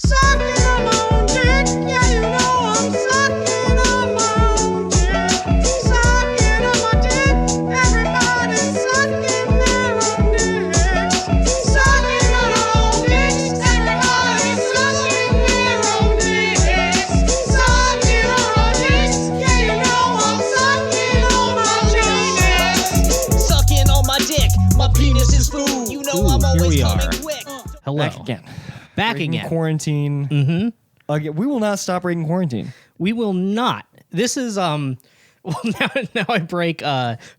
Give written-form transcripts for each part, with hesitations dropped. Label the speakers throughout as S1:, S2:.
S1: Sucking on my own dick. Yeah, you know I'm sucking on my own dick. Sucking on my dick. Everybody's sucking their own dicks. Sucking on our own dicks. Everybody's sucking their own dicks. Sucking on our dicks. Yeah, you know I'm sucking on my penis.
S2: Sucking on my dick. My penis is food. You know I'm
S3: here
S2: always
S3: we
S2: coming
S3: are.
S2: quick.
S3: Hello.
S4: Back
S3: Breaking
S4: again.
S3: Quarantine. Mm-hmm. Again, we will not stop breaking quarantine.
S4: We will not. This is well now I break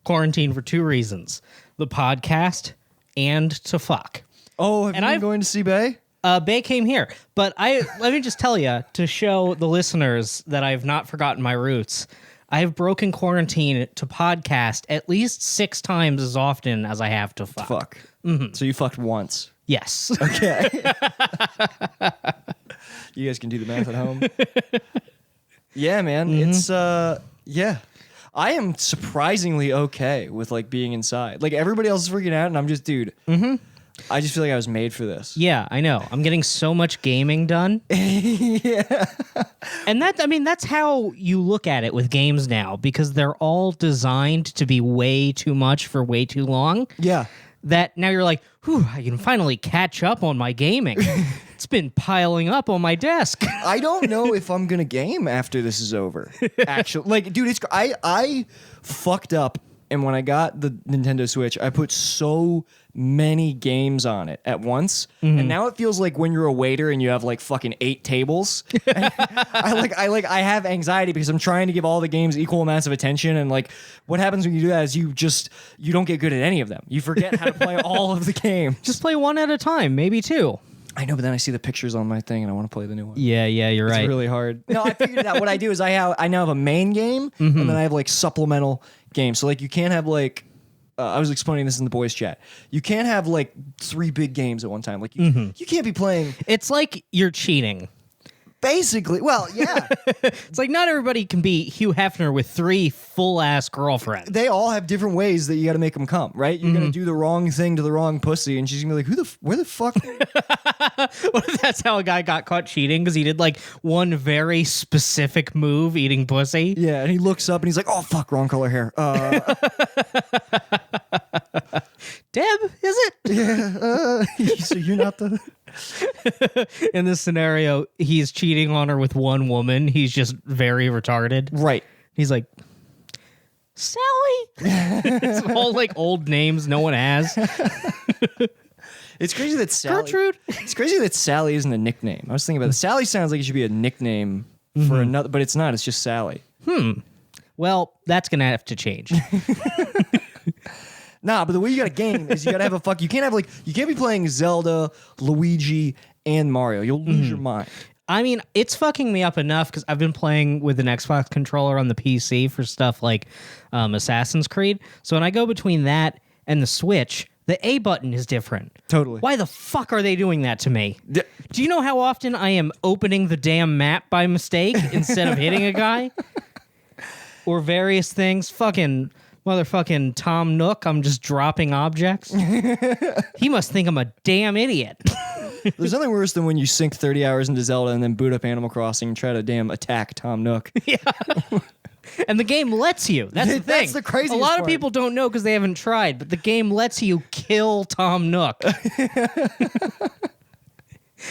S4: quarantine for two reasons: the podcast and to fuck.
S3: Oh, have
S4: And
S3: you been
S4: I've-
S3: going to see Bay?
S4: Bay came here, but let me just tell you to show the listeners that I've not forgotten my roots. I've broken quarantine to podcast at least 6 times as often as I have to fuck.
S3: Fuck.
S4: Mm-hmm.
S3: So you fucked once.
S4: Yes.
S3: Okay. You guys can do the math at home. Yeah, man. It's yeah. I am surprisingly okay with like being inside. Like everybody else is freaking out, and I'm just, dude. Mm-hmm. I just feel like I was made for this.
S4: Yeah, I know. I'm getting so much gaming done.
S3: Yeah.
S4: And that's how you look at it with games now, because they're all designed to be way too much for way too long.
S3: Yeah.
S4: That now you're like, whew, I can finally catch up on my gaming. It's been piling up on my desk.
S3: I don't know if I'm gonna game after this is over. Actually, like, dude, I fucked up, and when I got the Nintendo Switch, I put so many games on it at once, and now it feels like when you're a waiter and you have like fucking 8 tables. I have anxiety because I'm trying to give all the games equal amounts of attention, and like what happens when you do that is you don't get good at any of them. You forget how to play all of the games.
S4: Just play one at a time, maybe 2.
S3: I know, but then I see the pictures on my thing and I want to play the new one.
S4: Yeah, you're right.
S3: It's really hard. No, I figured it out. What I do is I now have a main game, and then I have like supplemental games. So like you can't have like I was explaining this in the boys chat. You can't have like 3 big games at one time. Like you can't be playing.
S4: It's like you're cheating.
S3: Basically, well, yeah.
S4: It's like not everybody can be Hugh Hefner with 3 full-ass girlfriends.
S3: They all have different ways that you got to make them come, right? You're gonna do the wrong thing to the wrong pussy, and she's gonna be like, where the fuck?
S4: What if that's how a guy got caught cheating? Because he did like one very specific move, eating pussy.
S3: Yeah, and he looks up and he's like, oh fuck, wrong color hair.
S4: Deb, is it?
S3: Yeah. So you're not the.
S4: In this scenario, he's cheating on her with one woman. He's just very retarded.
S3: Right.
S4: He's like, Sally? It's all like old names no one has.
S3: It's crazy that Sally.
S4: Gertrude?
S3: It's crazy that Sally isn't a nickname. I was thinking about it. Sally sounds like it should be a nickname for another, but it's not. It's just Sally.
S4: Well, that's going to have to change.
S3: Nah, but the way you got to game is you got to have a fuck. You can't be playing Zelda, Luigi, and Mario. You'll lose your mind.
S4: I mean, it's fucking me up enough because I've been playing with an Xbox controller on the PC for stuff like Assassin's Creed. So when I go between that and the Switch, the A button is different.
S3: Totally.
S4: Why the fuck are they doing that to me? Do you know how often I am opening the damn map by mistake instead of hitting a guy? Or various things? Fucking motherfucking Tom Nook, I'm just dropping objects. He must think I'm a damn idiot.
S3: There's nothing worse than when you sink 30 hours into Zelda and then boot up Animal Crossing and try to damn attack Tom Nook.
S4: Yeah. And the game lets you. That's the thing.
S3: That's the craziest
S4: A lot
S3: part.
S4: of people don't know because they haven't tried, but the game lets you kill Tom Nook.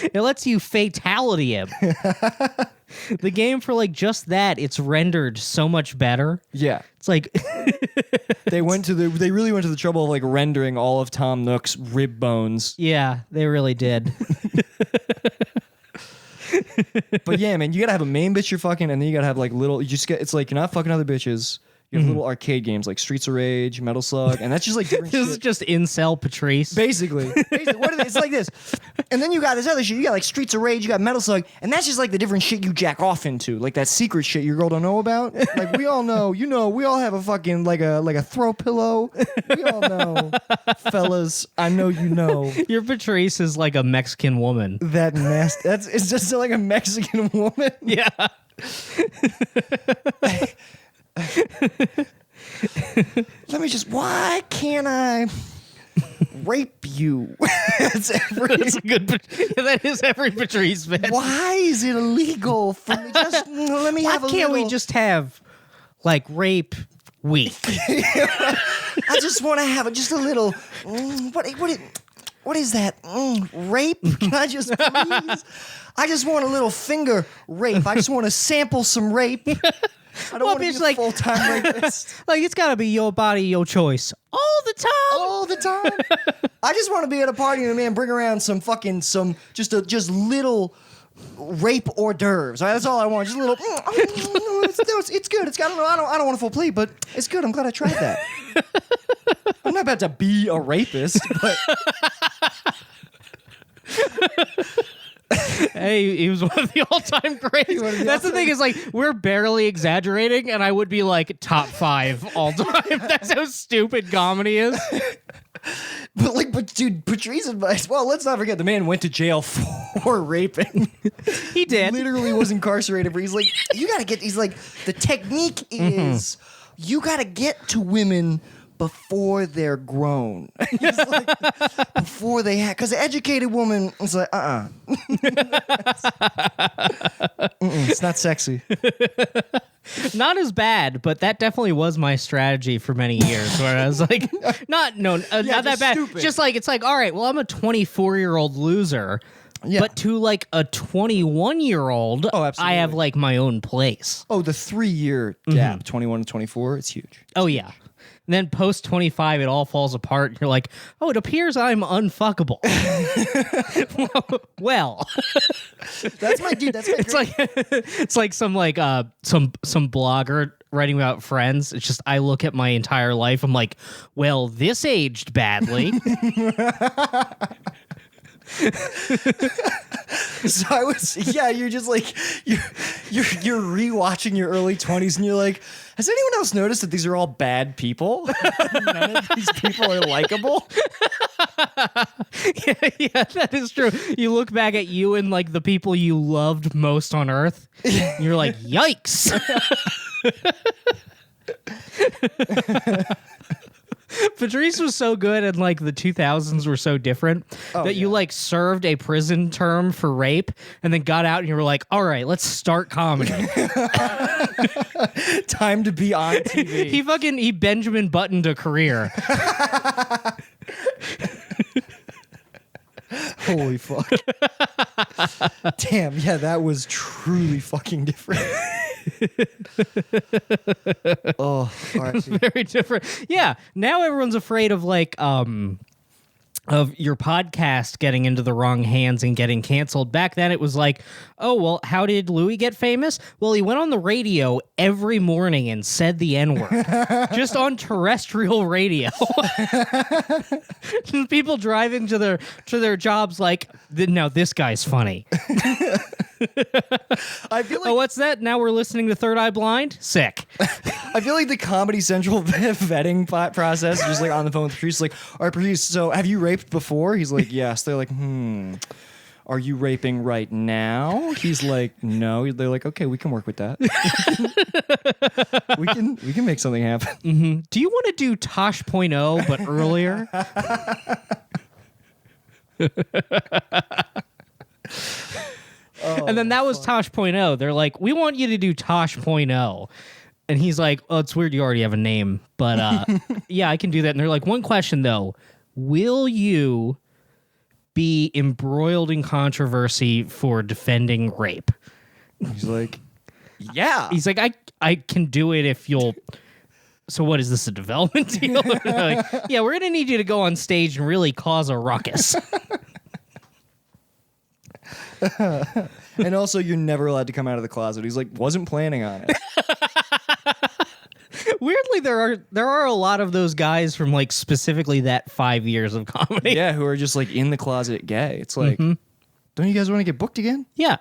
S4: It lets you fatality him. The game for like just that, it's rendered so much better.
S3: Yeah.
S4: It's like
S3: They really went to the trouble of like rendering all of Tom Nook's rib bones.
S4: yeah, they really did.
S3: But yeah, man, you gotta have a main bitch you're fucking, and then you gotta have like little. It's like you're not fucking other bitches. You have little arcade games like Streets of Rage, Metal Slug, and that's just like different
S4: This
S3: shit.
S4: is just incel Patrice.
S3: Basically, what are they? It's like this, and then you got this other shit. You got like Streets of Rage, you got Metal Slug, and that's just like the different shit you jack off into, like that secret shit your girl don't know about. Like we all know, we all have a fucking like a throw pillow. We all know, fellas. I know you know
S4: Your Patrice is like a Mexican woman.
S3: that nasty. It's just like a Mexican woman.
S4: Yeah.
S3: Let me just. Why can't I? rape you. That's every.
S4: That's a good. That is every Patrice bit.
S3: Why is it illegal for me? Just let me
S4: Why
S3: have a
S4: can't
S3: little.
S4: we just have like rape week?
S3: I just want to have just a little. What is that? Rape? Can I just please? I just want a little finger rape. I just want to sample some rape. I don't want to be a full-time rapist.
S4: Like it's gotta be your body, your choice all the time.
S3: All the time. I just want to be at a party and a man bring around some just little rape hors d'oeuvres. That's all I want. Just a little. It's good. It's got. I don't want a full plate, but it's good. I'm glad I tried that. I'm not about to be a rapist, but.
S4: Hey, he was one of the all-time greats. That's the thing is like we're barely exaggerating, and I would be like top 5 all time. That's how stupid comedy is.
S3: But dude, Patrice's advice. Well, let's not forget the man went to jail for raping.
S4: He did.
S3: Literally was incarcerated. But he's like, you gotta get. He's like, the technique is you gotta get to women before they're grown. He's like, before they have, because the educated woman is like, it's not sexy.
S4: Not as bad, but that definitely was my strategy for many years. Where I was like, not that bad.
S3: stupid.
S4: Just like it's like, all right, well, I'm a 24-year-old loser.
S3: Yeah.
S4: But to like a 21-year-old,
S3: Oh, absolutely.
S4: I have like my own place.
S3: Oh, the 3-year gap, 21 to 24, it's huge.
S4: Oh yeah. And then post 25, it all falls apart. And you're like, oh, it appears I'm unfuckable. well,
S3: That's my dude. That's my.
S4: it's like some blogger writing about friends. It's just I look at my entire life. I'm like, well, this aged badly.
S3: So I was, you're just like, you're rewatching your early 20s and you're like, has anyone else noticed that these are all bad people? None of these people are likable.
S4: yeah, that is true. You look back at you and like the people you loved most on earth, and you're like, yikes. Patrice was so good and like the 2000s were so different that you like served a prison term for rape and then got out and you were like, all right, let's start comedy.
S3: Time to be on TV.
S4: He Benjamin Buttoned a career.
S3: Holy fuck. Damn, yeah, that was truly fucking different. Oh, all right.
S4: Very different. Yeah. Now everyone's afraid of like of your podcast getting into the wrong hands and getting canceled. Back then it was like, oh, well, how did Louis get famous? Well, he went on the radio every morning and said the N-word. Just on terrestrial radio. People driving to their jobs like, no, this guy's funny.
S3: I feel like
S4: Oh, what's that? Now we're listening to Third Eye Blind? Sick.
S3: I feel like the Comedy Central vetting process, just like on the phone with Patrice, like, all right, Patrice, so have you raped before? He's like, yes. They're like, are you raping right now? He's like, no. They're like, okay, we can work with that. we can make something happen.
S4: Do you want to do Tosh.0 but earlier? And then that was Tosh.0. They're like, we want you to do Tosh.0. And he's like, oh, it's weird you already have a name. But yeah, I can do that. And they're like, one question, though. Will you be embroiled in controversy for defending rape?
S3: He's like, yeah.
S4: He's like, I can do it if you'll... So what, is this a development deal? Like, yeah, we're going to need you to go on stage and really cause a ruckus.
S3: And also, you're never allowed to come out of the closet. He's like, wasn't planning on it.
S4: Weirdly, there are a lot of those guys from like specifically that 5 years of comedy.
S3: Yeah, who are just like in the closet gay. It's like, don't you guys want to get booked again?
S4: Yeah.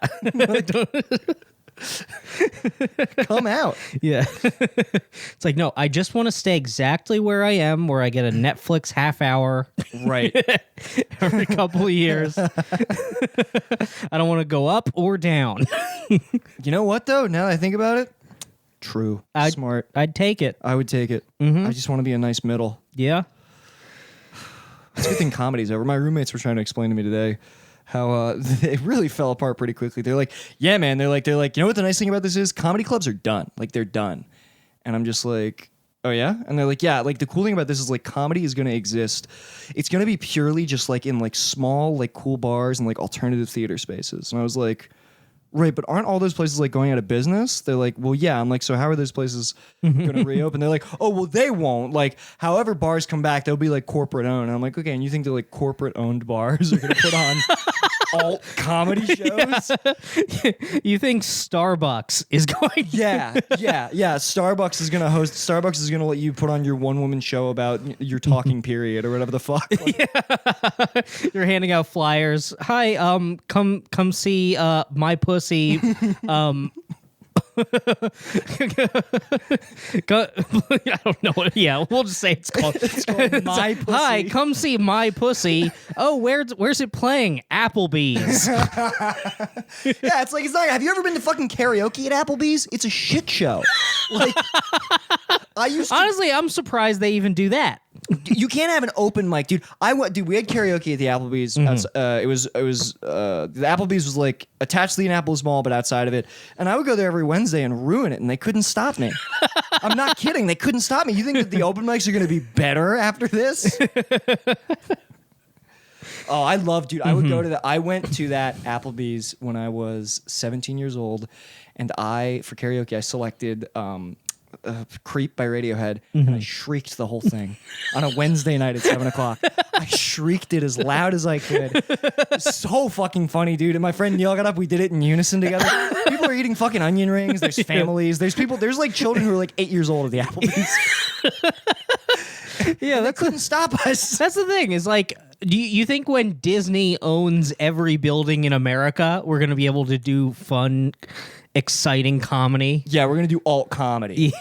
S3: Come out.
S4: Yeah. It's like, no, I just want to stay exactly where I am, where I get a Netflix half hour
S3: Right.
S4: every couple of years. I don't want to go up or down.
S3: You know what, though? Now that I think about it, true. Smart.
S4: I'd take it.
S3: I would take it. I just want to be a nice middle.
S4: Yeah.
S3: It's a good thing comedy's over. My roommates were trying to explain to me today how they really fell apart pretty quickly. They're like, yeah, man. They're like, you know what the nice thing about this is? Comedy clubs are done. Like, they're done. And I'm just like, oh yeah? And they're like, yeah, like the cool thing about this is like comedy is going to exist. It's going to be purely just like in like small, like cool bars and like alternative theater spaces. And I was like, right, but aren't all those places like going out of business? They're like, well, yeah. I'm like, so how are those places going to reopen? They're like, oh, well, they won't. Like, however bars come back, they'll be like corporate owned. And I'm like, okay, and you think that like corporate owned bars are going to put on alt comedy shows?
S4: You think Starbucks is going?
S3: Yeah. Starbucks is going to host. Starbucks is going to let you put on your one woman show about your talking period or whatever the fuck. Like,
S4: You're handing out flyers. Hi, come see my pussy. I don't know what. Yeah, we'll just say it's called
S3: My Pussy.
S4: Hi, come see My Pussy. Oh, where's it playing? Applebee's.
S3: Yeah, it's not. Have you ever been to fucking karaoke at Applebee's? It's a shit show. Like, I used to.
S4: Honestly, I'm surprised they even do that.
S3: You can't have an open mic, dude. We had karaoke at the Applebee's. It was the Applebee's was like attached to the Indianapolis Mall, but outside of it. And I would go there every Wednesday and ruin it, and they couldn't stop me. I'm not kidding. They couldn't stop me. You think that the open mics are going to be better after this? Oh, I love, dude. I went to that Applebee's when I was 17 years old, and for karaoke, I selected Creep by Radiohead, and I shrieked the whole thing on a Wednesday night at 7 o'clock. I shrieked it as loud as I could. It's so fucking funny, dude. And my friend Neil got up. We did it in unison together. People are eating fucking onion rings. There's families. There's like children who are like 8 years old at the Applebee's.
S4: Yeah,
S3: They couldn't stop us.
S4: That's the thing. Is like, do you think when Disney owns every building in America, we're gonna be able to do fun, exciting comedy?
S3: Yeah, we're gonna do alt comedy.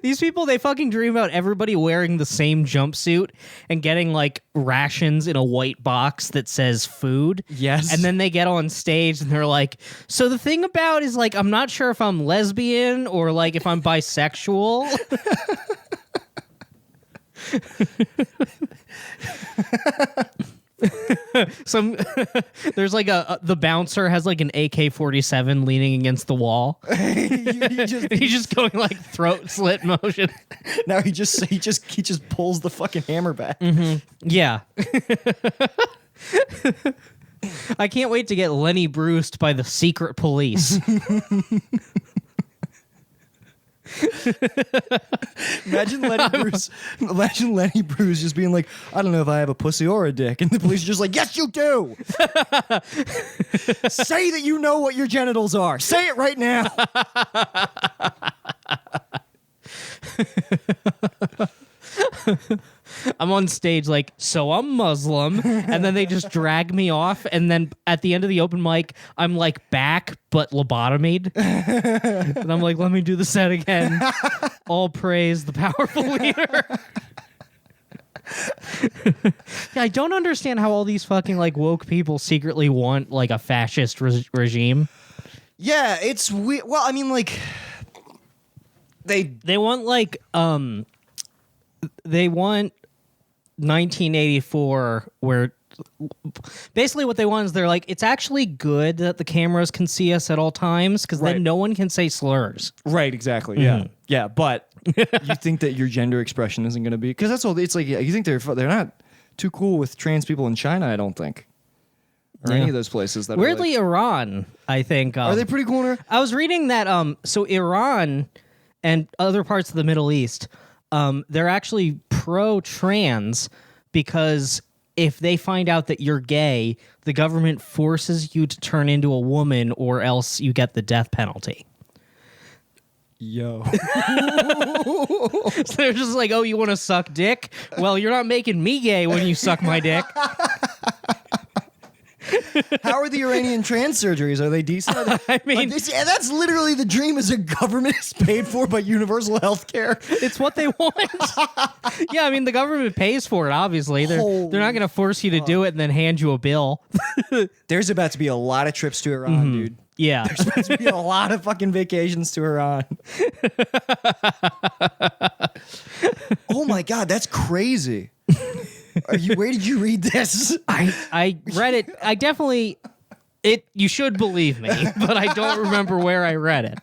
S4: These people, they fucking dream about everybody wearing the same jumpsuit and getting like rations in a white box that says food.
S3: Yes.
S4: And then they get on stage and they're like, so the thing about is like, I'm not sure if I'm lesbian or like if I'm bisexual. There's like the bouncer has like an AK-47 leaning against the wall. He's just going like throat slit motion.
S3: Now he just pulls the fucking hammer back.
S4: Yeah. I can't wait to get Lenny Bruced by the secret police.
S3: Imagine Lenny Bruce just being like, I don't know if I have a pussy or a dick. And the police are just like, yes, you do. Say that you know what your genitals are. Say it right now.
S4: I'm on stage like, so I'm Muslim, and then they just drag me off, and then at the end of the open mic, I'm like back but lobotomied, and I'm like, let me do the set again. All praise the powerful leader. Yeah, I don't understand how all these fucking like woke people secretly want like a fascist regime.
S3: Yeah, it's weird. Well, I mean, like
S4: they want like they want 1984 where basically what they want is they're like, it's actually good that the cameras can see us at all times because then no one can say slurs.
S3: Right, exactly. Yeah. Yeah, but you think that your gender expression isn't going to be, because that's all. It's like, you think they're not too cool with trans people in China, I don't think, or any of those places that
S4: weirdly
S3: are like,
S4: Iran, I think
S3: are they pretty cool?
S4: I was reading that so Iran and other parts of the Middle East, they're actually pro-trans because if they find out that you're gay, the government forces you to turn into a woman or else you get the death penalty.
S3: Yo.
S4: So they're just like, oh, you want to suck dick? Well, you're not making me gay when you suck my dick.
S3: How are the Iranian trans surgeries? Are they decent?
S4: I mean,
S3: that's literally the dream, is a government is paid for by universal health care.
S4: It's what they want. Yeah, I mean, the government pays for it, obviously. They're not going to force you to do it and then hand you a bill.
S3: There's about to be a lot of trips to Iran, dude.
S4: Yeah.
S3: There's about to be a lot of fucking vacations to Iran. Oh my God, that's crazy. Where did you read this?
S4: I read it. I definitely you should believe me, but I don't remember where I read it.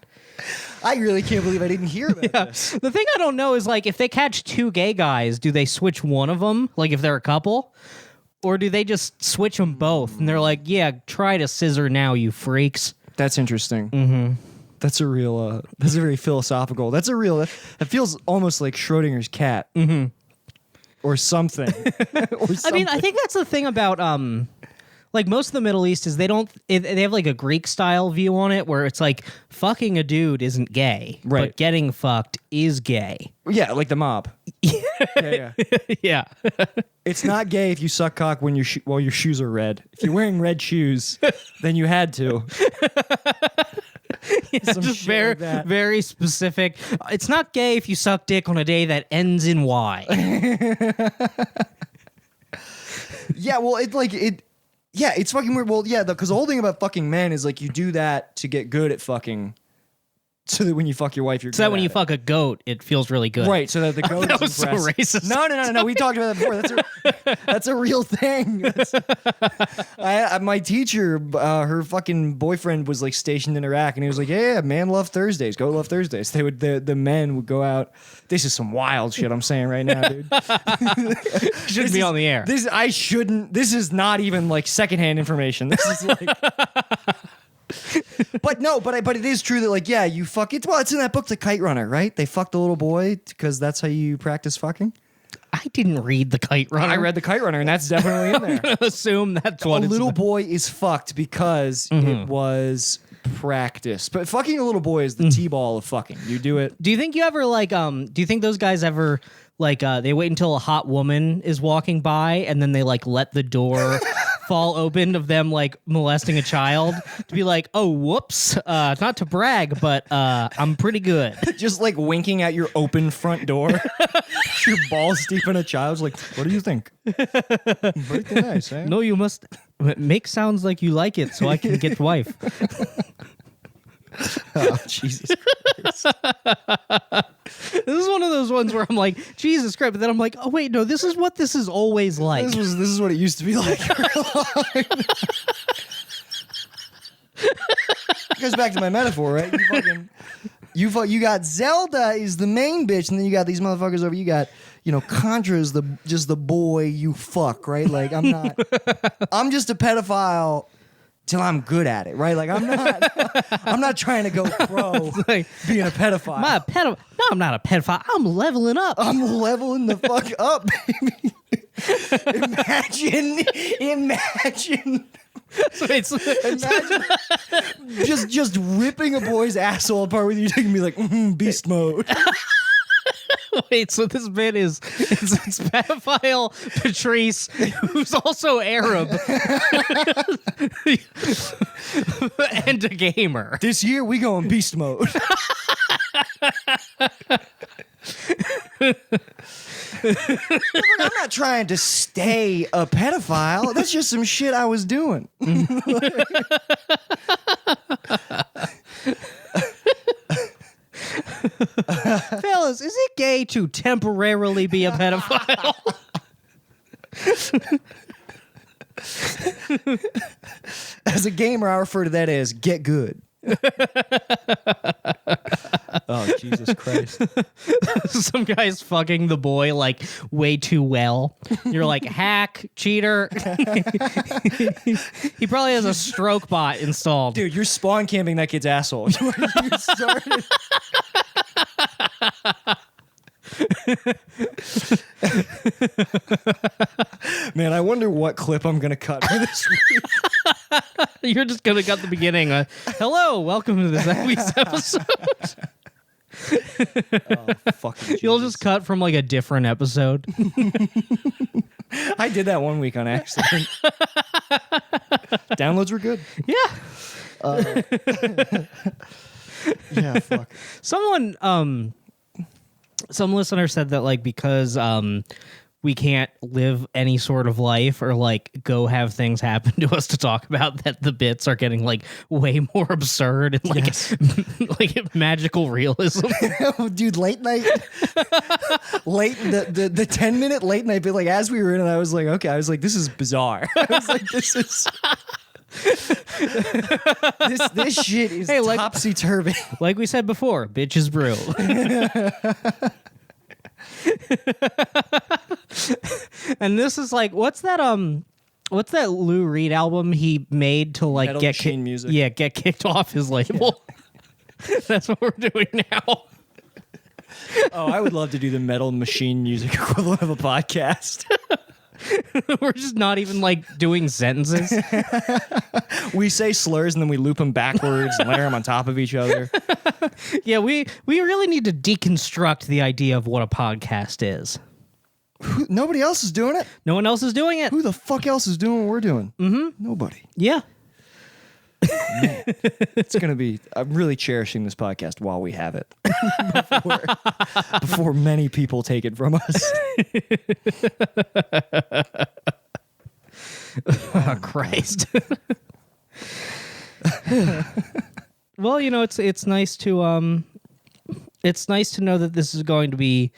S3: I really can't believe I didn't hear about this.
S4: The thing I don't know is like if they catch two gay guys, do they switch one of them? Like if they're a couple, or do they just switch them both? And they're like, "Yeah, try to scissor now, you freaks."
S3: That's interesting. Mm-hmm. That's a real. That's a very philosophical. That's a real. That feels almost like Schrodinger's cat, or something.
S4: I mean, I think that's the thing about like most of the Middle East is they have like a Greek style view on it where it's like fucking a dude isn't gay,
S3: right?
S4: But getting fucked is gay.
S3: Yeah, like the mob. Yeah.
S4: Yeah.
S3: It's not gay if you suck cock when while your shoes are red. If you're wearing red shoes, then you had to.
S4: Just very,
S3: like that.
S4: very specific. It's not gay if you suck dick on a day that ends in Y.
S3: Yeah, well, yeah, it's fucking weird. Well, yeah, because the whole thing about fucking men is like you do that to get good at fucking, so that when you fuck your wife, you're
S4: So
S3: good
S4: that when
S3: at
S4: you
S3: it.
S4: fuck a goat, it feels really good.
S3: Right, so that the goat
S4: That
S3: is
S4: was so
S3: impressed.
S4: racist.
S3: No. We talked about that before. That's a real thing. My teacher, her fucking boyfriend was like stationed in Iraq, and he was like, "Yeah, man, love Thursdays. Go love Thursdays." They would the men would go out. This is some wild shit I'm saying right now, dude.
S4: Shouldn't be on the air.
S3: I shouldn't. This is not even like secondhand information. This is like. But it is true that like you fuck it. Well, it's in that book, The Kite Runner, right? They fucked a little boy because that's how you practice fucking.
S4: I didn't read The Kite Runner.
S3: I read The Kite Runner, and that's definitely in there.
S4: Assume that's what
S3: A
S4: it's
S3: little
S4: about.
S3: boy is fucked because it was practice. But fucking a little boy is the T-ball of fucking. You do it.
S4: Do you think you ever like do you think those guys ever like they wait until a hot woman is walking by and then they like let the door fall open of them like molesting a child to be like, "Oh, whoops, not to brag, but I'm pretty good."
S3: Just like winking at your open front door. Your balls deep in a child's like, "What do you think?" Pretty nice, eh?
S4: No, you must make sounds like you like it so I can get wife.
S3: Oh, Jesus Christ.
S4: This is one of those ones where I'm like, Jesus Christ, but then I'm like, oh wait, no, this is what this is always like.
S3: This is what it used to be like. Goes back to my metaphor, right? You got Zelda is the main bitch, and then you got these motherfuckers over. You got Contra's just the boy you fuck, right? Like I'm just a pedophile till I'm good at it, right? Like I'm not trying to go pro
S4: like,
S3: being a pedophile.
S4: Am I a pedophile? No, I'm not a pedophile. I'm leveling up.
S3: I'm leveling the fuck up, baby. Imagine. Imagine just ripping a boy's asshole apart with you taking me like beast mode.
S4: Wait, so this bit is it's pedophile Patrice, who's also Arab and a gamer.
S3: This year we go in beast mode. I'm not trying to stay a pedophile. That's just some shit I was doing.
S4: Fellas, is it gay to temporarily be a pedophile?
S3: As a gamer, I refer to that as get good. Oh, Jesus Christ.
S4: Some guy's fucking the boy like way too well. You're like, hack, cheater. He probably has a stroke bot installed.
S3: Dude, you're spawn camping that kid's asshole. You started. Man, I wonder what clip I'm gonna cut for this week.
S4: You're just gonna cut the beginning. Hello, welcome to this week's episode.
S3: Oh, fucking
S4: You'll
S3: Jesus.
S4: just cut from like a different episode.
S3: I did that one week on accident. Downloads were good.
S4: Yeah.
S3: Yeah, fuck.
S4: Someone some listener said that like because we can't live any sort of life or like go have things happen to us to talk about, that the bits are getting like way more absurd and like like magical realism.
S3: Dude, late night, the 10-minute late night bit. Like as we were in it, I was like, okay, I was like, this is bizarre. I was like, this is. this shit is
S4: Hey, like-
S3: topsy-turvy.
S4: Like we said before, bitches brew. And this is like, what's that Lou Reed album he made to like
S3: Metal
S4: get
S3: Machine Music.
S4: Yeah, get kicked off his label. That's what we're doing now.
S3: Oh, I would love to do the Metal Machine Music equivalent of a podcast.
S4: We're just not even like doing sentences.
S3: We say slurs and then we loop them backwards and layer them on top of each other.
S4: Yeah, we really need to deconstruct the idea of what a podcast is.
S3: Nobody else is doing it.
S4: No one else is doing it.
S3: Who the fuck else is doing what we're doing? Mm-hmm. Nobody.
S4: Yeah.
S3: It's gonna be. I'm really cherishing this podcast while we have it, before many people take it from us.
S4: Oh, Christ. Well, you know, it's nice to know that this is going to be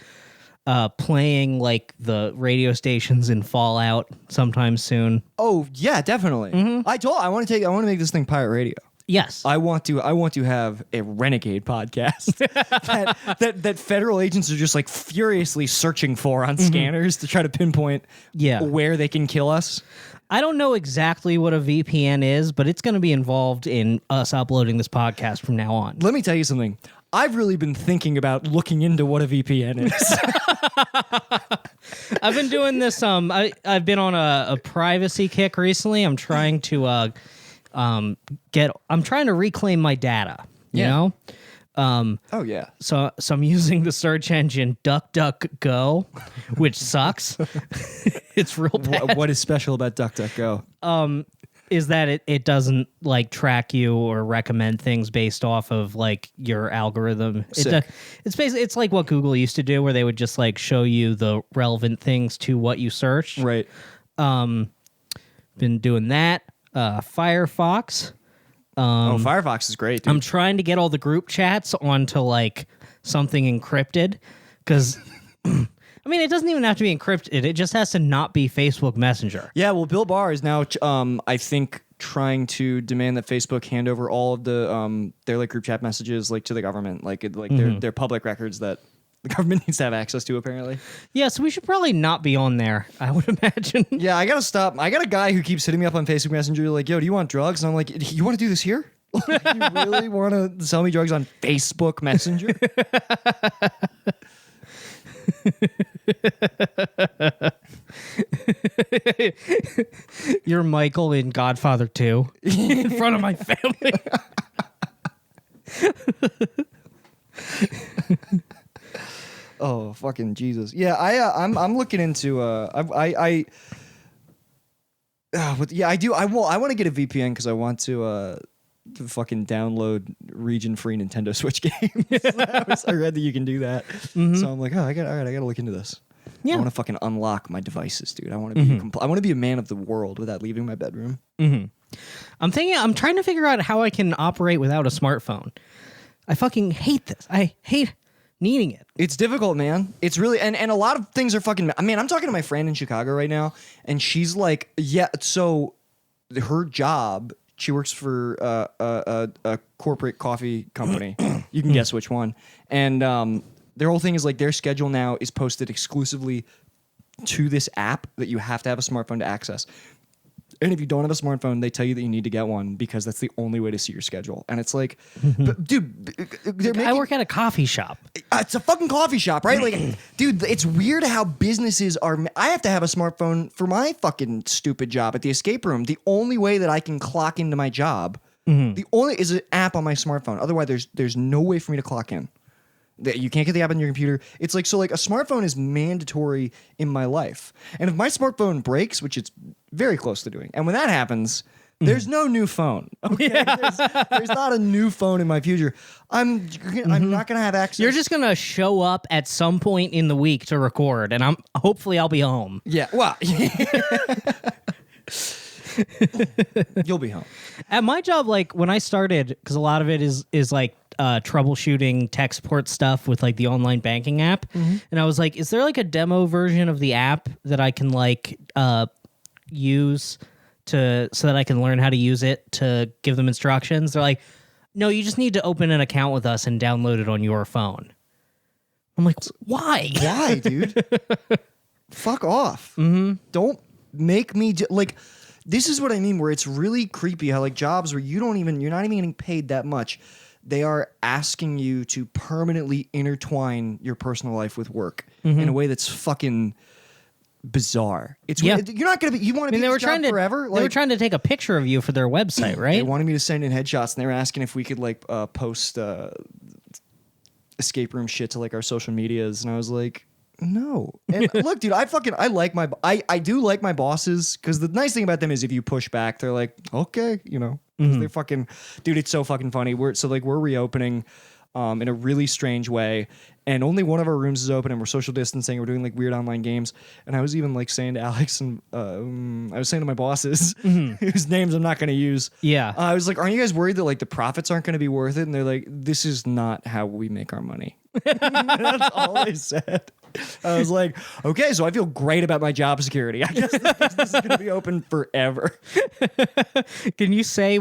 S4: playing like the radio stations in Fallout sometime soon.
S3: Oh yeah, definitely.
S4: Mm-hmm.
S3: I want to make this thing pirate radio.
S4: Yes.
S3: I want to have a renegade podcast that federal agents are just like furiously searching for on scanners to try to pinpoint where they can kill us.
S4: I don't know exactly what a VPN is, but it's going to be involved in us uploading this podcast from now on.
S3: Let me tell you something. I've really been thinking about looking into what a VPN is.
S4: I've been doing this. I've been on a privacy kick recently. I'm trying to I'm trying to reclaim my data. You know.
S3: Oh yeah.
S4: So I'm using the search engine DuckDuckGo, which sucks. It's real bad.
S3: What is special about DuckDuckGo?
S4: Is that it doesn't like track you or recommend things based off of like your algorithm.
S3: Sick.
S4: It's basically, it's like what Google used to do, where they would just like show you the relevant things to what you searched.
S3: Right.
S4: Been doing that. Firefox.
S3: Firefox is great, dude.
S4: I'm trying to get all the group chats onto like something encrypted, because I mean, it doesn't even have to be encrypted. It just has to not be Facebook Messenger.
S3: Yeah, well, Bill Barr is now, I think, trying to demand that Facebook hand over all of the their like group chat messages like to the government, like their public records that the government needs to have access to. Apparently. Yeah,
S4: so we should probably not be on there, I would imagine.
S3: Yeah, I gotta stop. I got a guy who keeps hitting me up on Facebook Messenger like, "Yo, do you want drugs?" And I'm like, "You want to do this here? You really want to sell me drugs on Facebook Messenger?"
S4: You're Michael in Godfather 2 in front of my family.
S3: Oh, fucking Jesus! Yeah, I'm looking into I do. I want to get a VPN because I want to fucking download region-free Nintendo Switch games. I read that you can do that, so I'm like, I gotta look into this.
S4: Yeah.
S3: I want to fucking unlock my devices, dude. I want to be I want to be a man of the world without leaving my bedroom.
S4: I'm trying to figure out how I can operate without a smartphone. I fucking hate this. I hate needing it.
S3: It's difficult, man. It's really and a lot of things are fucking. I mean, I'm talking to my friend in Chicago right now, and she's like, yeah. So her job, she works for a corporate coffee company. You can guess which one. And their whole thing is like their schedule now is posted exclusively to this app that you have to have a smartphone to access. And if you don't have a smartphone, they tell you that you need to get one because that's the only way to see your schedule. And it's like, but, dude,
S4: I work at a coffee shop.
S3: It's a fucking coffee shop, right? Like, dude, it's weird how businesses are. I have to have a smartphone for my fucking stupid job at the escape room. The only way that I can clock into my job, the only is an app on my smartphone. Otherwise, there's no way for me to clock in. You can't get the app on your computer. It's like, so like a smartphone is mandatory in my life. And if my smartphone breaks, which it's very close to doing, and when that happens, There's no new phone. Okay, there's not a new phone in my future. I'm not gonna have access.
S4: You're just gonna show up at some point in the week to record, and hopefully I'll be home.
S3: Yeah. Well, you'll be home.
S4: At my job, like when I started, because a lot of it is like troubleshooting tech support stuff with like the online banking app, and I was like, is there like a demo version of the app that I can like use so that I can learn how to use it to give them instructions? They're like, no, you just need to open an account with us and download it on your phone. I'm like, why?
S3: Why, dude? Fuck off. Don't make me like. This is what I mean, where it's really creepy how like jobs where you're not even getting paid that much, they are asking you to permanently intertwine your personal life with work in a way that's fucking bizarre. It's you're not gonna be. You want to be in this job forever.
S4: They were trying to take a picture of you for their website, right?
S3: They wanted me to send in headshots, and they were asking if we could like post escape room shit to like our social medias, and I was like, no. And look, dude, I do like my bosses, because the nice thing about them is if you push back, they're like, okay, you know, 'cause they're fucking, dude, it's so fucking funny. We're reopening in a really strange way, and only one of our rooms is open, and we're social distancing. We're doing like weird online games, and I was even like saying to Alex and I was saying to my bosses, whose names I'm not going to use.
S4: Yeah,
S3: I was like, aren't you guys worried that like the profits aren't going to be worth it? And they're like, this is not how we make our money. That's all they said. I was like, okay, so I feel great about my job security. I guess the business is going to be open forever.
S4: Can you say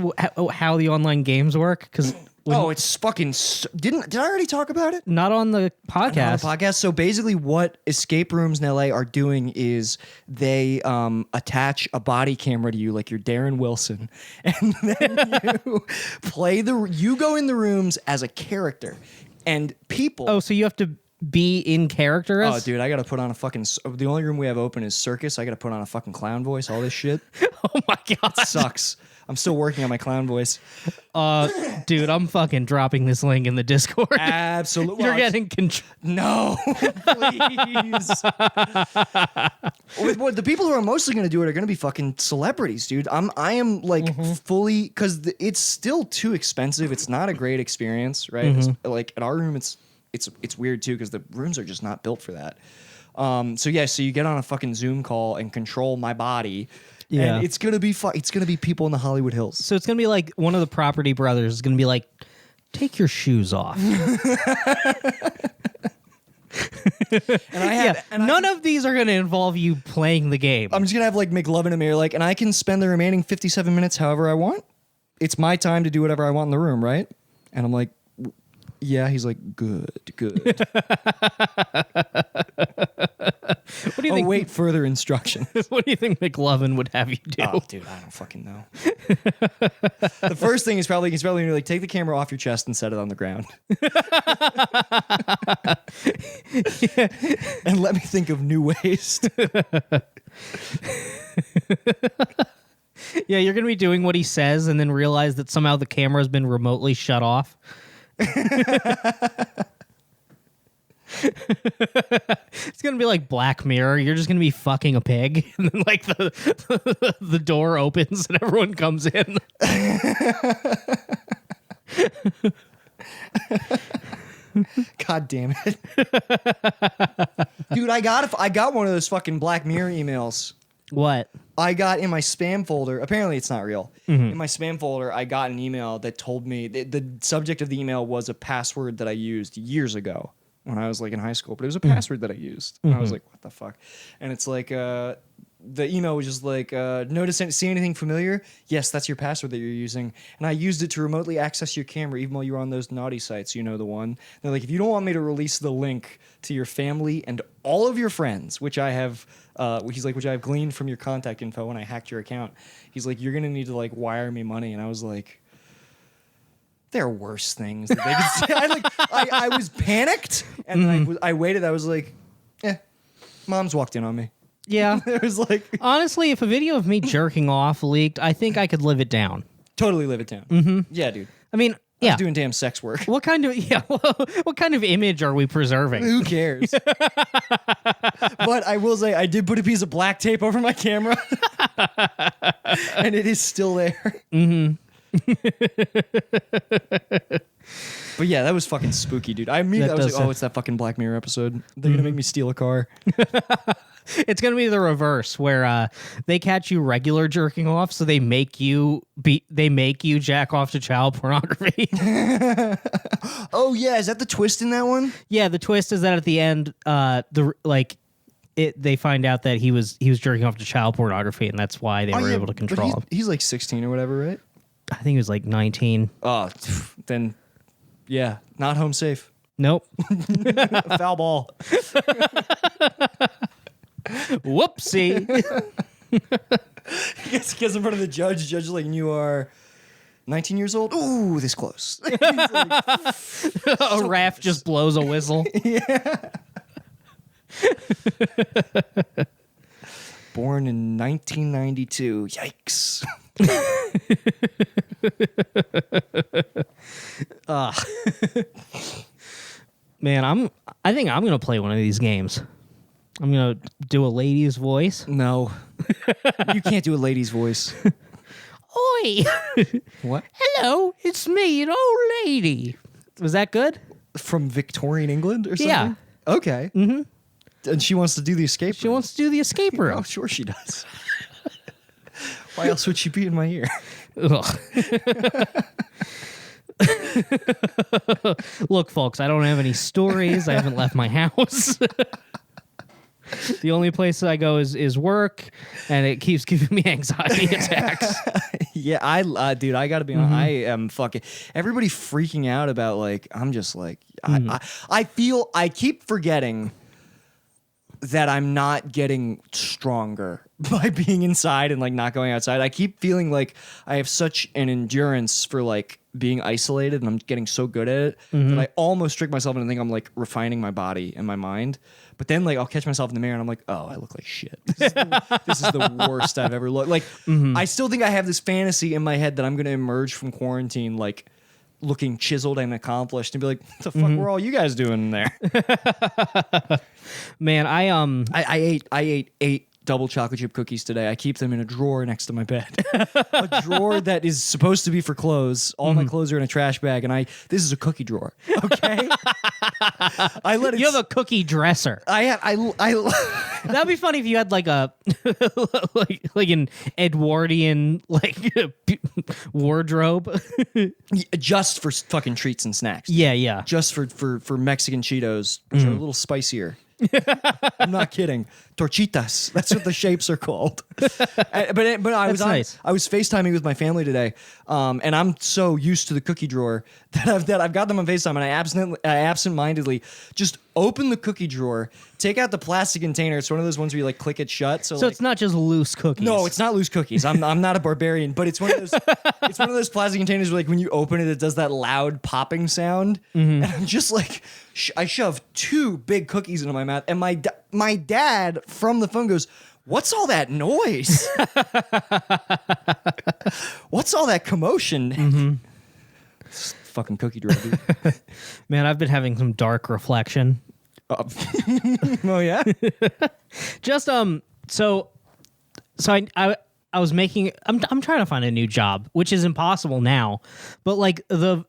S4: how the online games work? Because
S3: it's fucking. Did I already talk about it?
S4: not on the podcast.
S3: So basically, what escape rooms in LA are doing is they attach a body camera to you, like you're Darren Wilson, and then you go in the rooms as a character, and people.
S4: Oh, so you have to be in character?
S3: Oh, dude, I gotta put on a fucking. The only room we have open is circus. I gotta put on a fucking clown voice. All this shit.
S4: Oh my god,
S3: it sucks. I'm still working on my clown voice.
S4: Dude, I'm fucking dropping this link in the Discord.
S3: Absolutely.
S4: You're getting control.
S3: No, please. The people who are mostly going to do it are going to be fucking celebrities, dude. I am like fully, because it's still too expensive. It's not a great experience, right? It's, like at our room, it's weird too, because the rooms are just not built for that. So you get on a fucking Zoom call and control my body. Yeah. And it's gonna be it's gonna be people in the Hollywood Hills.
S4: So it's gonna be like one of the Property Brothers is gonna be like, take your shoes off. None of these are gonna involve you playing the game.
S3: I'm just gonna have like McLovin and Mayor, like, and I can spend the remaining 57 minutes however I want. It's my time to do whatever I want in the room, right? And I'm like, yeah. He's like, good. What do you think? Wait, further instructions.
S4: What do you think McLovin would have you do?
S3: Oh, dude, I don't fucking know. The first thing is he's probably gonna like take the camera off your chest and set it on the ground. And let me think of new ways.
S4: Yeah, you're gonna be doing what he says and then realize that somehow the camera's been remotely shut off. It's gonna be like Black Mirror. You're just gonna be fucking a pig, and then like the door opens and everyone comes in.
S3: God damn it, dude! I got one of those fucking Black Mirror emails.
S4: What?
S3: I got in my spam folder. Apparently, it's not real. In my spam folder, I got an email that told me the subject of the email was a password that I used years ago when I was like in high school, but it was a password that I used. And I was like, what the fuck? And it's like, the email was just like, see anything familiar? Yes, that's your password that you're using. And I used it to remotely access your camera even while you were on those naughty sites, you know the one. They're like, if you don't want me to release the link to your family and all of your friends, which I have gleaned from your contact info when I hacked your account, he's like, you're going to need to like wire me money. And I was like, there are worse things that they could say. I was panicked, and I waited. I was like, mom's walked in on me.
S4: Yeah.
S3: It was like,
S4: honestly, if a video of me jerking off leaked, I think I could live it down.
S3: Totally live it down. Yeah, dude.
S4: I mean,
S3: I
S4: Yeah.
S3: was doing damn sex work.
S4: What kind of what kind of image are we preserving?
S3: Who cares? But I will say I did put a piece of black tape over my camera, and it is still there. Mm-hmm. But yeah, that was fucking spooky, dude. I was
S4: does
S3: like,
S4: sound-
S3: oh, it's that fucking Black Mirror episode. They're gonna make me steal a car.
S4: It's gonna be the reverse, where they catch you regular jerking off, so they make you jack off to child pornography.
S3: Oh yeah, is that the twist in that one?
S4: Yeah, the twist is that at the end, they find out that he was jerking off to child pornography, and that's why they were able to
S3: but
S4: control him.
S3: He's like 16 or whatever, right?
S4: I think he was like 19.
S3: Oh, then yeah, not home safe.
S4: Nope.
S3: Foul ball.
S4: Whoopsie.
S3: Gets in front of the judge. Judge like, you are 19 years old. Ooh, this close. He's like,
S4: A ref just blows a whistle.
S3: born in 1992. Yikes.
S4: Man, I think I'm gonna play one of these games. I'm gonna do a lady's voice.
S3: No. You can't do a lady's voice.
S4: Oi!
S3: What?
S4: Hello, it's me, an old lady. Was that good?
S3: From Victorian England or something?
S4: Yeah.
S3: Okay. Mm-hmm. And she wants to do the escape
S4: She
S3: room.
S4: wants to do the escape room.
S3: Oh, sure she does. Why else would she be in my ear?
S4: Ugh. Look, folks, I don't have any stories. I haven't left my house. The only place I go is work, and it keeps giving me anxiety attacks.
S3: Yeah, dude, I gotta be honest. I am fucking. Everybody freaking out about like. I'm just like. I feel. I keep forgetting that I'm not getting stronger by being inside and like not going outside. I keep feeling like I have such an endurance for like being isolated, and I'm getting so good at it that I almost trick myself into thinking I'm like refining my body and my mind. But then like I'll catch myself in the mirror and I'm like, oh, I look like shit. This is the worst I've ever looked. Like I still think I have this fantasy in my head that I'm gonna emerge from quarantine like looking chiseled and accomplished and be like, what the fuck were all you guys doing in there?
S4: Man,
S3: I ate 8 double chocolate chip cookies today. I keep them in a drawer next to my bed. A drawer that is supposed to be for clothes. All my clothes are in a trash bag, and this is a cookie drawer. Okay, I let it.
S4: you have a cookie dresser. That'd be funny if you had like a like an Edwardian like wardrobe.
S3: just for fucking treats and snacks.
S4: Yeah.
S3: Just for Mexican Cheetos, which are a little spicier. I'm not kidding. Torchitas. That's what the shapes are called. But I was
S4: nice.
S3: I was FaceTiming with my family today, and I'm so used to the cookie drawer that I've got them on FaceTime, and I absentmindedly just open the cookie drawer, take out the plastic container. It's one of those ones where you like click it shut. So
S4: So
S3: like,
S4: it's not just loose cookies.
S3: no, it's not loose cookies. I'm not a barbarian, but it's one of those. It's one of those plastic containers where, like, when you open it, it does that loud popping sound, and I'm just like, I shove 2 big cookies into my mouth, and my dad from the phone goes, "What's all that noise? What's all that commotion?" It's fucking cookie drawer, dude.
S4: Man, I've been having some dark reflection.
S3: Oh yeah.
S4: Just so I was making I'm trying to find a new job, which is impossible now. But like the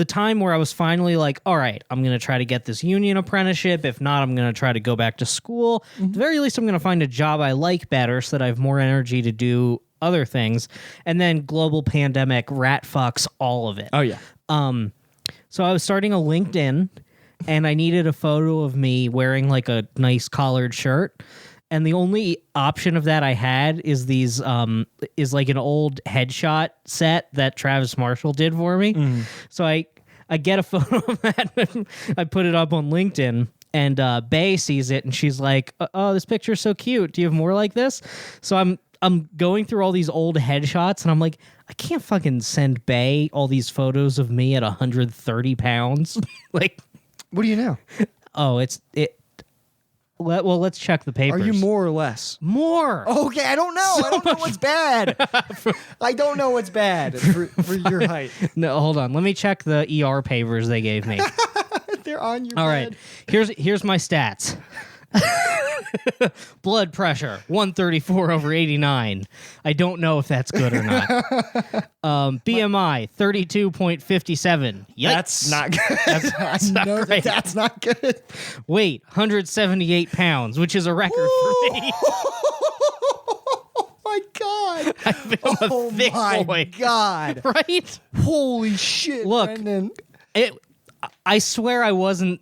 S4: time where I was finally like, all right, I'm going to try to get this union apprenticeship. If not, I'm going to try to go back to school. At the very least, I'm going to find a job I like better so that I have more energy to do other things. And then global pandemic rat fucks all of it.
S3: Oh yeah.
S4: So I was starting a LinkedIn, and I needed a photo of me wearing like a nice collared shirt. And the only option of that I had is is like an old headshot set that Travis Marshall did for me. So I get a photo of that, and I put it up on LinkedIn, and Bay sees it, and she's like, "Oh, this picture's so cute. Do you have more like this?" So I'm going through all these old headshots, and I'm like, I can't fucking send Bay all these photos of me at 130 pounds. Like,
S3: What do you know?
S4: oh, let's check the
S3: Are
S4: papers.
S3: you more or less?
S4: More?
S3: Okay, I don't know. I don't know what's bad. I don't know what's bad for your height.
S4: No, hold on. Let me check the ER papers they gave me.
S3: They're on your
S4: All
S3: bed.
S4: right. Here's my stats. Blood pressure 134/89. I don't know if that's good or not. BMI 32.57. Yikes.
S3: That's not good. That's
S4: not
S3: know
S4: great.
S3: that's not good.
S4: Weight 178 pounds, which is a record for me.
S3: Oh my god.
S4: I've been a thick
S3: my
S4: boy.
S3: god.
S4: Right?
S3: Holy shit.
S4: Look.
S3: Brendan.
S4: I swear I wasn't.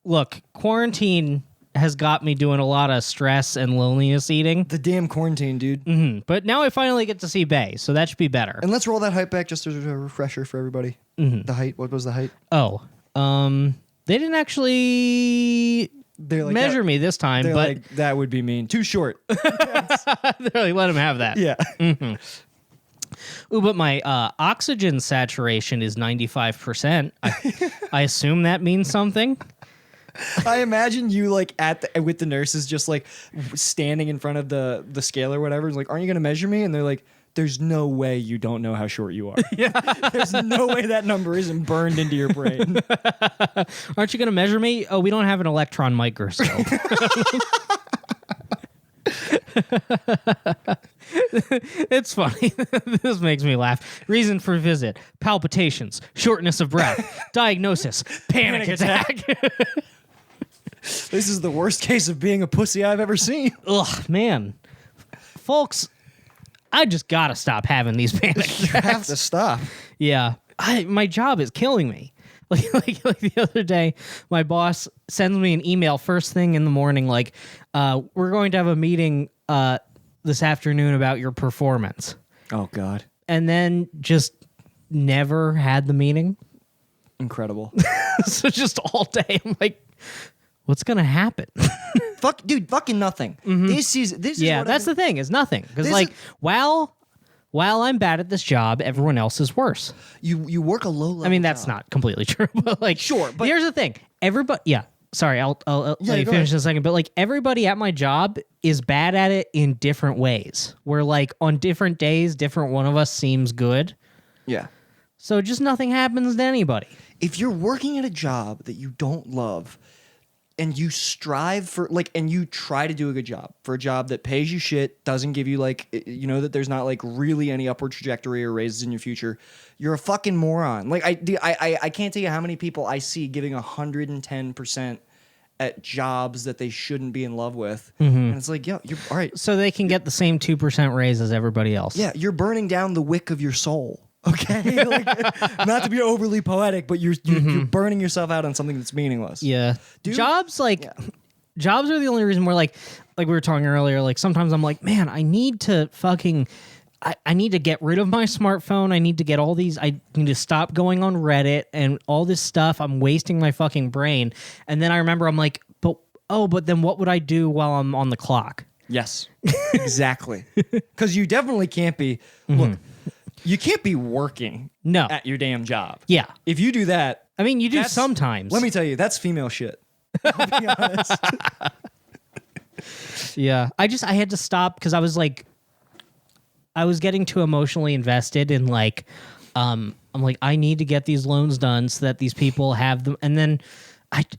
S4: Look, quarantine has got me doing a lot of stress and loneliness eating.
S3: The damn quarantine, dude.
S4: But now I finally get to see Bay, so that should be better.
S3: And let's roll that height back just as a refresher for everybody. The height. What was the height?
S4: Oh, they didn't actually
S3: They're like
S4: measure
S3: that,
S4: me this time,
S3: They're
S4: but
S3: like, that would be mean. Too short.
S4: they're like, let him have that.
S3: Yeah.
S4: Ooh, but my oxygen saturation is 95%. I assume that means something.
S3: I imagine you like with the nurses just like standing in front of the scale or whatever. It's like, aren't you going to measure me? And they're like, there's no way you don't know how short you are. Yeah. There's no way that number isn't burned into your brain.
S4: Aren't you going to measure me? Oh, we don't have an electron microscope. It's funny. This makes me laugh. Reason for visit: palpitations, shortness of breath, diagnosis, panic attack.
S3: This is the worst case of being a pussy I've ever seen.
S4: Ugh, man. Folks, I just gotta stop having these panic
S3: You have
S4: attacks.
S3: to stop.
S4: Yeah. My job is killing me. Like the other day, my boss sends me an email first thing in the morning, like, we're going to have a meeting this afternoon about your performance.
S3: Oh, God.
S4: And then just never had the meeting.
S3: Incredible.
S4: So just all day, I'm like, what's going to happen?
S3: Fucking nothing. This is
S4: Yeah,
S3: what
S4: that's the thing, is nothing. Because, like, while I'm bad at this job, everyone else is worse.
S3: you work a low level.
S4: I mean, that's not completely true, but like,
S3: Sure, but-
S4: here's the thing: everybody, yeah. Sorry, I'll let you
S3: go
S4: finish
S3: ahead.
S4: in a second. But like, everybody at my job is bad at it in different ways. Where like on different days, different one of us seems good.
S3: Yeah.
S4: So just nothing happens to anybody.
S3: If you're working at a job that you don't love and you strive for and you try to do a good job for a job that pays you shit, doesn't give you that there's not like really any upward trajectory or raises in your future, you're a fucking moron. Like I can't tell you how many people I see giving 110% at jobs that they shouldn't be in love with. And it's like, yeah, you're all right.
S4: So they can get the same 2% raise as everybody else.
S3: Yeah, you're burning down the wick of your soul. Okay, like, not to be overly poetic, but you're burning yourself out on something that's meaningless.
S4: Yeah.
S3: Dude,
S4: Jobs jobs are the only reason where like we were talking earlier, like sometimes I'm like, man, I need to fucking I need to get rid of my smartphone. I need to get all these I need to stop going on Reddit and all this stuff. I'm wasting my fucking brain. And then I remember I'm like, but then what would I do while I'm on the clock?
S3: Yes, exactly. Because you definitely can't be. Look, you can't be working
S4: No.
S3: at your damn job.
S4: Yeah.
S3: If you do that,
S4: I mean, you do
S3: that's-
S4: sometimes.
S3: let me tell you, that's female shit. I'll be honest.
S4: Yeah. I had to stop because I was getting too emotionally invested in like, I'm like, I need to get these loans done so that these people have them. And then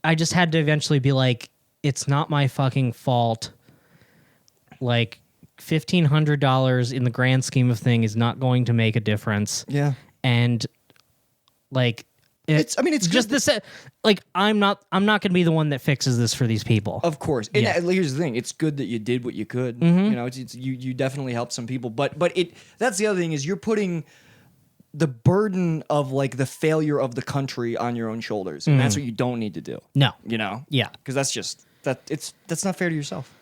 S4: I just had to eventually be like, it's not my fucking fault. Like $1,500 in the grand scheme of thing is not going to make a difference.
S3: Yeah.
S4: And like,
S3: It's
S4: just
S3: good.
S4: this. Like, I'm not going to be the one that fixes this for these people.
S3: Of course. And
S4: Yeah.
S3: here's the thing. It's good that you did what you could.
S4: Mm-hmm.
S3: You know, you definitely helped some people. But that's the other thing is you're putting the burden of like the failure of the country on your own shoulders. And that's what you don't need to do.
S4: No.
S3: You know?
S4: Yeah.
S3: Because that's not fair to yourself.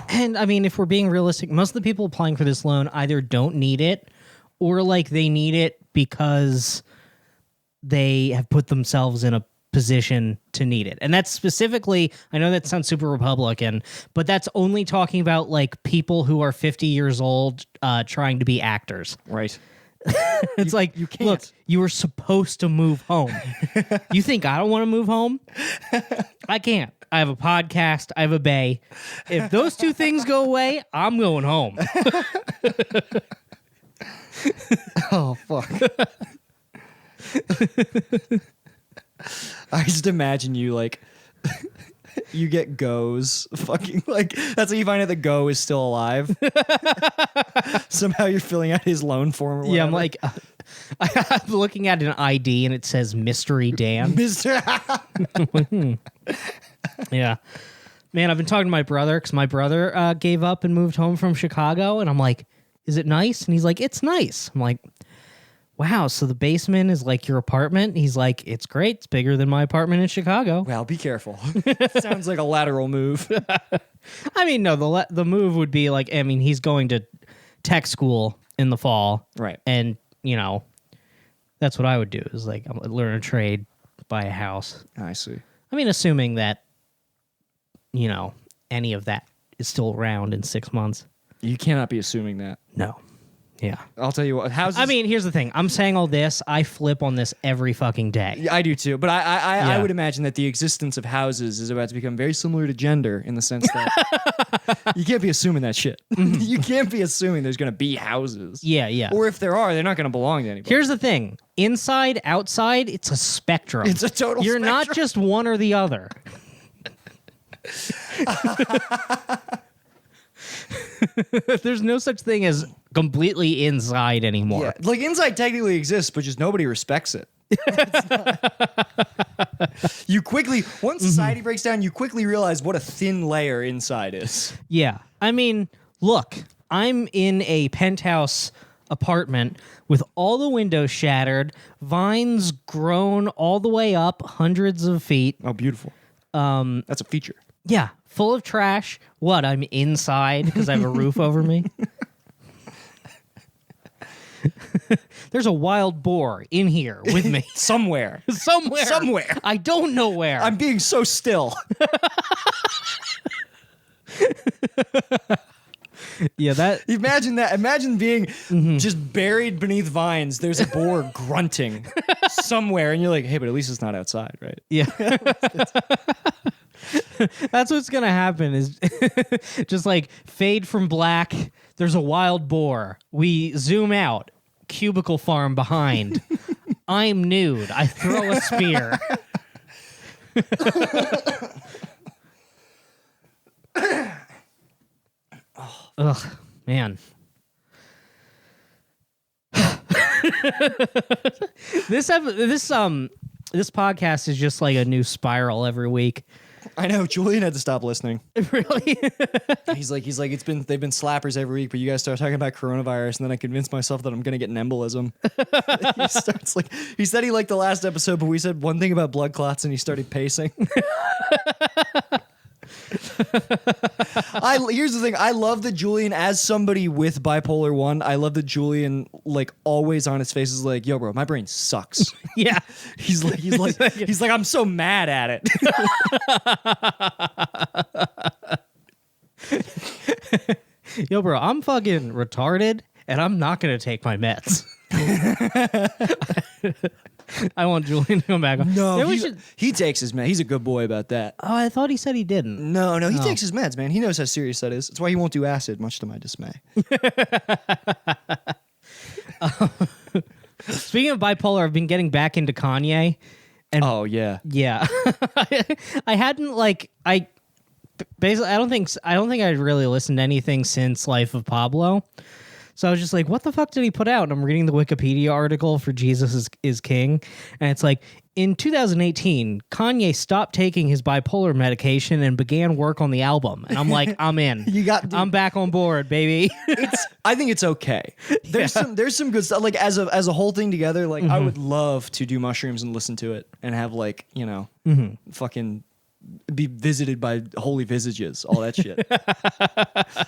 S4: And I mean, if we're being realistic, most of the people applying for this loan either don't need it or like they need it because they have put themselves in a position to need it. And that's specifically, I know that sounds super Republican, but that's only talking about like people who are 50 years old trying to be actors.
S3: Right.
S4: It's like,
S3: you can't.
S4: look, you were supposed to move home. You think I don't want to move home? I can't. I have a podcast. I have a bay. If those two things go away, I'm going home.
S3: Oh, fuck. I just imagine you like you get Go's fucking like that's how you find out that Go is still alive. Somehow you're filling out his loan form. Or whatever.
S4: Yeah, I'm like, I'm looking at an ID and it says Mystery Dan.
S3: Mr.
S4: Yeah. Man, I've been talking to my brother because my brother gave up and moved home from Chicago. And I'm like, is it nice? And he's like, it's nice. I'm like, wow, so the basement is like your apartment? He's like, it's great. It's bigger than my apartment in Chicago.
S3: Well, be careful. Sounds like a lateral move.
S4: I mean, no, the move would be like, I mean, he's going to tech school in the fall.
S3: Right.
S4: And, you know, that's what I would do is like learn a trade, buy a house.
S3: I see.
S4: I mean, assuming that, you know, any of that is still around in 6 months.
S3: You cannot be assuming that.
S4: No. Yeah.
S3: I'll tell you what. Houses.
S4: I mean, here's the thing. I'm saying all this. I flip on this every fucking day.
S3: Yeah, I do too. But I
S4: Yeah.
S3: would imagine that the existence of houses is about to become very similar to gender in the sense that you can't be assuming that shit. You can't be assuming there's going to be houses.
S4: Yeah, yeah.
S3: Or if there are, they're not going to belong to anybody.
S4: Here's the thing. Inside, outside, it's a spectrum.
S3: It's a total
S4: You're not
S3: spectrum.
S4: just one or the other. There's no such thing as completely inside anymore.
S3: Yeah. Like inside technically exists, but just nobody respects it. You quickly, once society breaks down, you quickly realize what a thin layer inside is.
S4: Yeah. I mean, look, I'm in a penthouse apartment with all the windows shattered, vines grown all the way up hundreds of feet.
S3: Oh, beautiful. That's a feature.
S4: Yeah, full of trash. What? I'm inside because I have a roof over me. There's a wild boar in here with me.
S3: Somewhere.
S4: Somewhere. I don't know where.
S3: I'm being so still.
S4: Yeah, that.
S3: Imagine that. Imagine being just buried beneath vines. There's a boar grunting somewhere, and you're like, hey, but at least it's not outside, right?
S4: Yeah. That's what's gonna happen is just like fade from black. There's a wild boar. We zoom out. Cubicle farm behind. I'm nude. I throw a spear. Ugh, man. This podcast is just like a new spiral every week.
S3: I know. Julian had to stop listening.
S4: Really?
S3: He's like, they've been slappers every week, but you guys start talking about coronavirus, and then I convinced myself that I'm gonna get an embolism. He starts like, he said he liked the last episode, but we said one thing about blood clots, and he started pacing. Here's the thing. I love that Julian, as somebody with bipolar 1, I love that Julian, like, always on his face is like, yo, bro, my brain sucks.
S4: Yeah.
S3: He's like, I'm so mad at it.
S4: Yo, bro, I'm fucking retarded, and I'm not gonna take my meds. I want Julian to come back.
S3: No,
S4: Maybe we
S3: he,
S4: should-
S3: he takes his meds. He's a good boy about that.
S4: Oh, I thought he said he didn't.
S3: No, he takes his meds, man. He knows how serious that is. That's why he won't do acid, much to my dismay.
S4: Speaking of bipolar, I've been getting back into Kanye. And
S3: Oh, yeah.
S4: yeah, I hadn't basically I don't think I'd really listened to anything since Life of Pablo. So I was just like, what the fuck did he put out? And I'm reading the Wikipedia article for Jesus is King. And it's like, in 2018, Kanye stopped taking his bipolar medication and began work on the album. And I'm like, I'm in. I'm back on board, baby.
S3: I think it's okay. There's some good stuff. Like as a whole thing together, like I would love to do mushrooms and listen to it and have like, you know, fucking be visited by holy visages, all that shit.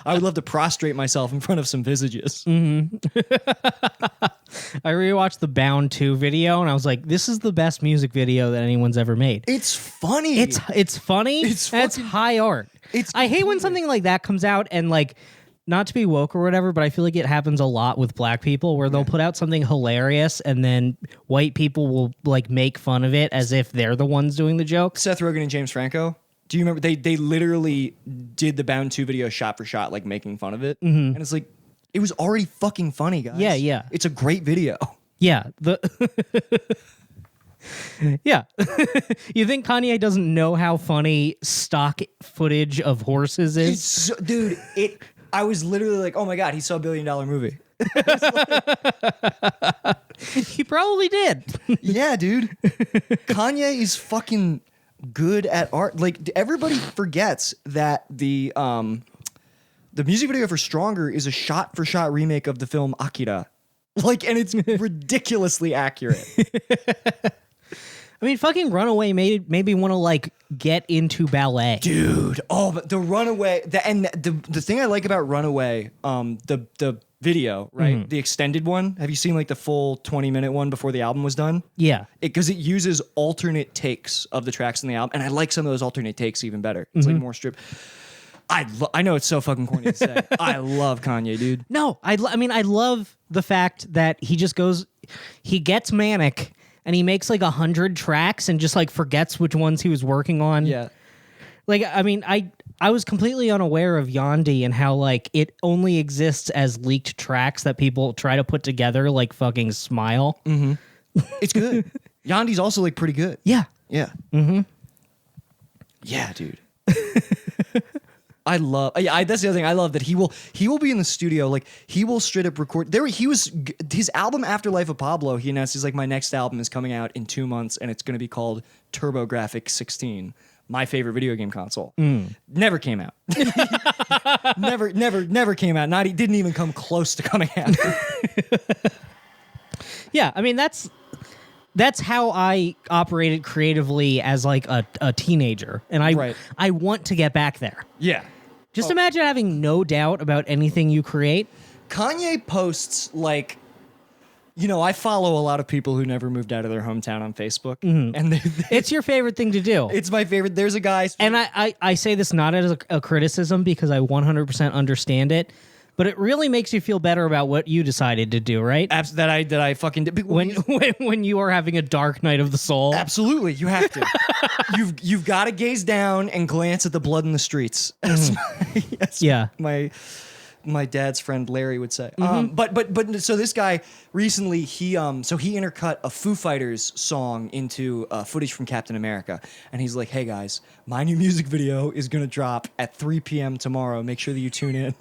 S3: I would love to prostrate myself in front of some visages.
S4: I rewatched the Bound 2 video and I was like, this is the best music video that anyone's ever made.
S3: It's funny.
S4: It's funny.
S3: It's
S4: and it's
S3: fucking-
S4: high art.
S3: It's
S4: I hate when
S3: completely-
S4: something like that comes out and like not to be woke or whatever, but I feel like it happens a lot with black people where they'll put out something hilarious and then white people will like make fun of it as if they're the ones doing the jokes.
S3: Seth Rogen and James Franco. Do you remember they literally did the Bound 2 video shot for shot, like making fun of it? And it's like, it was already fucking funny, guys.
S4: Yeah, yeah.
S3: It's a great video.
S4: Yeah. Yeah. You think Kanye doesn't know how funny stock footage of horses is?
S3: Dude, I was literally like, oh my God, he saw $1 billion movie.
S4: He probably did.
S3: Yeah, dude. Kanye is fucking good at art. Like, everybody forgets that the music video for Stronger is a shot-for-shot remake of the film Akira. Like, and it's ridiculously accurate.
S4: I mean, fucking Runaway made me want to like get into ballet.
S3: Dude, but the Runaway, the thing I like about Runaway, the video, right? The extended one. Have you seen like the full 20-minute one before the album was done?
S4: Yeah.
S3: Because it uses alternate takes of the tracks in the album, and I like some of those alternate takes even better. It's like more strip. I know it's so fucking corny to say. I love Kanye, dude.
S4: No, I mean, I love the fact that he just he gets manic and he makes like 100 tracks and just like forgets which ones he was working on.
S3: Yeah.
S4: Like, I mean, I was completely unaware of Yandhi and how like it only exists as leaked tracks that people try to put together like fucking Smile.
S3: It's good. Yandhi's also like pretty good.
S4: Yeah.
S3: Yeah. Yeah, dude. I love. That's the other thing. I love that he will be in the studio. Like, he will straight up record. His album Afterlife of Pablo. He announced he's like, my next album is coming out in 2 months, and it's going to be called TurboGrafx 16. My favorite video game console. Never came out. never came out. Didn't even come close to coming out.
S4: Yeah, I mean that's how I operated creatively as like a teenager, and I want to get back there.
S3: Yeah.
S4: Just imagine having no doubt about anything you create.
S3: Kanye posts like, I follow a lot of people who never moved out of their hometown on Facebook, and
S4: It's your favorite thing to do.
S3: it's my favorite. There's a guy,
S4: And I say this not as a criticism because I 100% understand it, but it really makes you feel better about what you decided to do, right?
S3: that I fucking did.
S4: When you are having a dark night of the soul.
S3: Absolutely, you have to. You've got to gaze down and glance at the blood in the streets. That's
S4: Yeah.
S3: my dad's friend Larry would say. But so this guy recently he intercut a Foo Fighters song into footage from Captain America, and he's like, "Hey guys, my new music video is gonna drop at 3 p.m. tomorrow. Make sure that you tune in."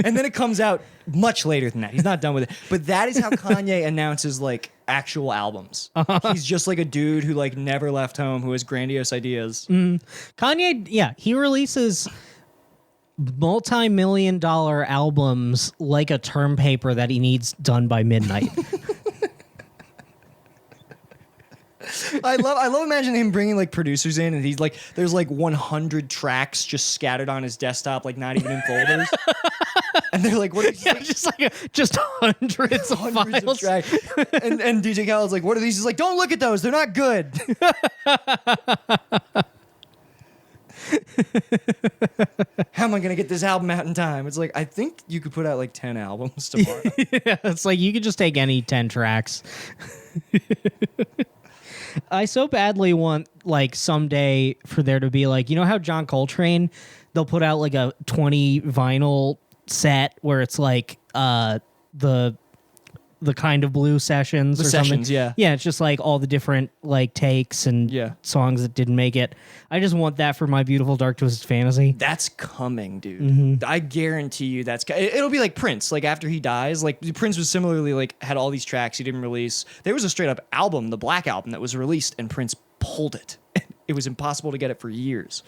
S3: And then it comes out much later than that. He's not done with it. But that is how Kanye announces like actual albums. He's just like a dude who like never left home, who has grandiose ideas.
S4: Kanye, yeah, he releases multi-million-dollar albums like a term paper that he needs done by midnight.
S3: I love imagining him bringing like producers in, and he's like, there's like 100 tracks just scattered on his desktop, like not even in folders. And they're like, what are these?
S4: Just hundreds of
S3: Hundreds
S4: files.
S3: of tracks. And DJ Khaled's like, what are these? He's like, don't look at those. They're not good. How am I going to get this album out in time? It's like, I think you could put out like 10 albums tomorrow.
S4: Yeah, it's like you could just take any 10 tracks. I so badly want like someday for there to be like, how John Coltrane, they'll put out like a 20 vinyl set where it's like the Kind of Blue sessions or
S3: sessions,
S4: something.
S3: yeah.
S4: Yeah, it's just like all the different like takes and songs that didn't make it. I just want that for my beautiful Dark Twisted Fantasy.
S3: That's coming, dude. I guarantee you it'll be like Prince. Like after he dies, like Prince was similarly like had all these tracks he didn't release. There was a straight up album, the Black Album, that was released and Prince pulled it. It was impossible to get it for years.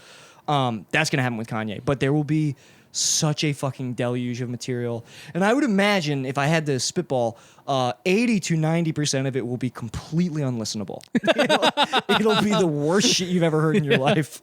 S3: That's gonna happen with Kanye, but there will be such a fucking deluge of material. And I would imagine, if I had to spitball, 80 to 90% of it will be completely unlistenable. It'll be the worst shit you've ever heard in your life.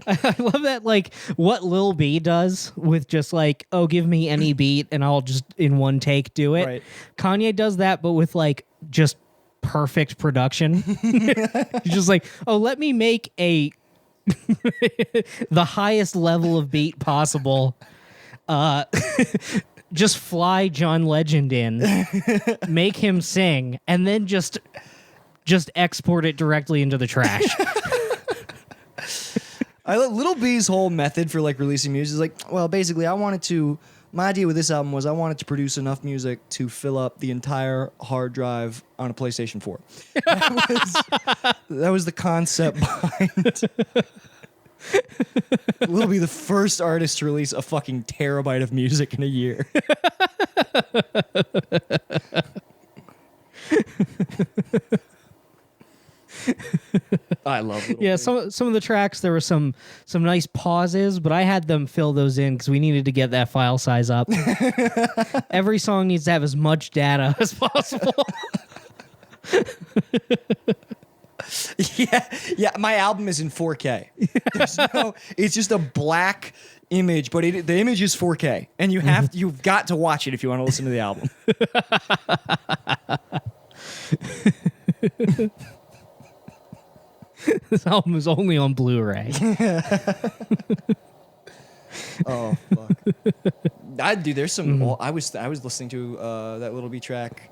S4: I love that, like, what Lil B does with just like, oh, give me any beat and I'll just in one take do it.
S3: Right.
S4: Kanye does that, but with like just perfect production. He's just like, oh, let me make a the highest level of beat possible. Just fly John Legend in, make him sing, and then just export it directly into the trash.
S3: Little B's whole method for like releasing music is like, well, basically, my idea with this album was I wanted to produce enough music to fill up the entire hard drive on a PlayStation 4. That was the concept behind. We'll be the first artist to release a fucking terabyte of music in a year. I love Little
S4: Yeah,
S3: Big.
S4: some of the tracks there were some nice pauses, but I had them fill those in because we needed to get that file size up. Every song needs to have as much data as possible.
S3: Yeah. My album is in 4K. It's just a black image, but the image is 4K, and you've got to watch it if you want to listen to the album.
S4: This album is only on Blu-ray.
S3: Oh fuck! Dude, there's some. I was listening to that Little B track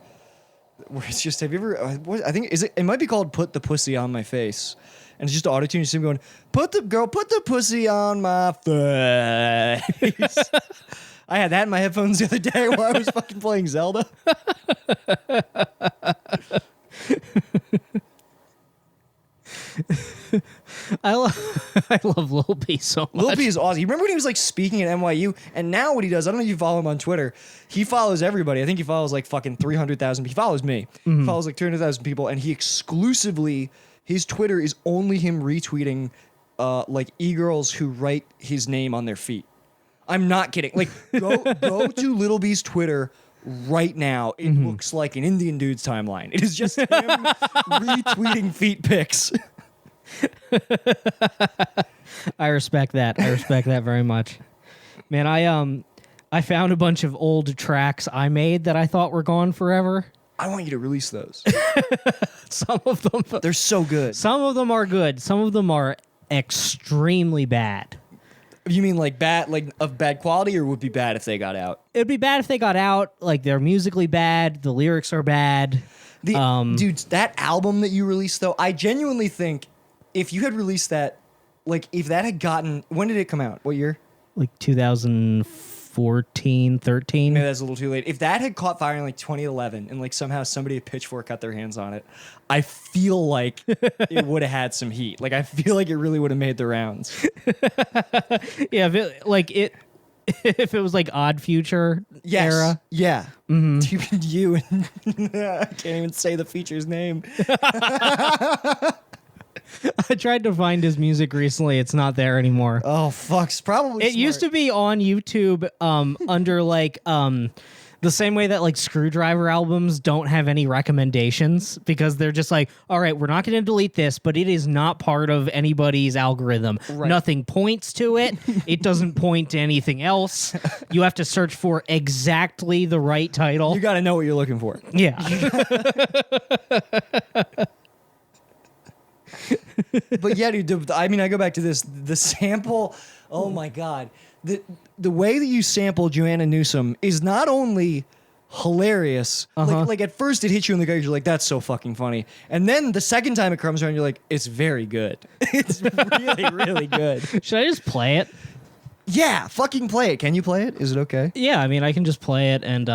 S3: where it's just. Have you ever? I think it might be called "Put the Pussy on My Face," and it's just auto-tune. You see him going, put the pussy on my face." I had that in my headphones the other day while I was fucking playing Zelda.
S4: I love Lil B so much.
S3: Lil B is awesome. You remember when he was like speaking at NYU, and now what he does, I don't know if you follow him on Twitter. He follows everybody. I think he follows like fucking 300,000. He follows me. He follows like 300,000 people, and he exclusively, his Twitter is only him retweeting like e-girls who write his name on their feet. I'm not kidding. Like go to Lil B's Twitter right now. It looks like an Indian dude's timeline. It is just him retweeting feet pics.
S4: I respect that. I respect that very much. Man, I found a bunch of old tracks I made that I thought were gone forever.
S3: I want you to release those.
S4: Some of them
S3: They're so good.
S4: Some of them are good. Some of them are extremely bad.
S3: You mean like bad, like of bad quality, or would be bad if they got out?
S4: It'd be bad if they got out. Like, they're musically bad. The lyrics are bad.
S3: Dude, that album that you released, though, I genuinely think if you had released that, like, if that had gotten, when did it come out? What year?
S4: Like 2014, 13.
S3: Maybe that's a little too late. If that had caught fire in like 2011 and like somehow somebody at Pitchfork got their hands on it, I feel like it would have had some heat. Like, I feel like it really would have made the rounds.
S4: Yeah, if it was like Odd Future era.
S3: Yeah. You and I can't even say the feature's name.
S4: I tried to find his music recently. It's not there anymore.
S3: Oh, fuck's probably
S4: It used to be on YouTube under like the same way that like Screwdriver albums don't have any recommendations because they're just like, all right, we're not going to delete this, but it is not part of anybody's algorithm.
S3: Right.
S4: Nothing points to it. It doesn't point to anything else. You have to search for exactly the right title.
S3: You got to know what you're looking for.
S4: Yeah.
S3: But yeah, dude, I mean, I go back to this. The sample, oh my God. The way that you sample Joanna Newsom is not only hilarious, like at first it hits you in the gut, you're like, that's so fucking funny. And then the second time it comes around, you're like, it's very good. It's really, really good.
S4: Should I just play it?
S3: Yeah, fucking play it. Can you play it? Is it okay?
S4: Yeah, I mean, I can just play it and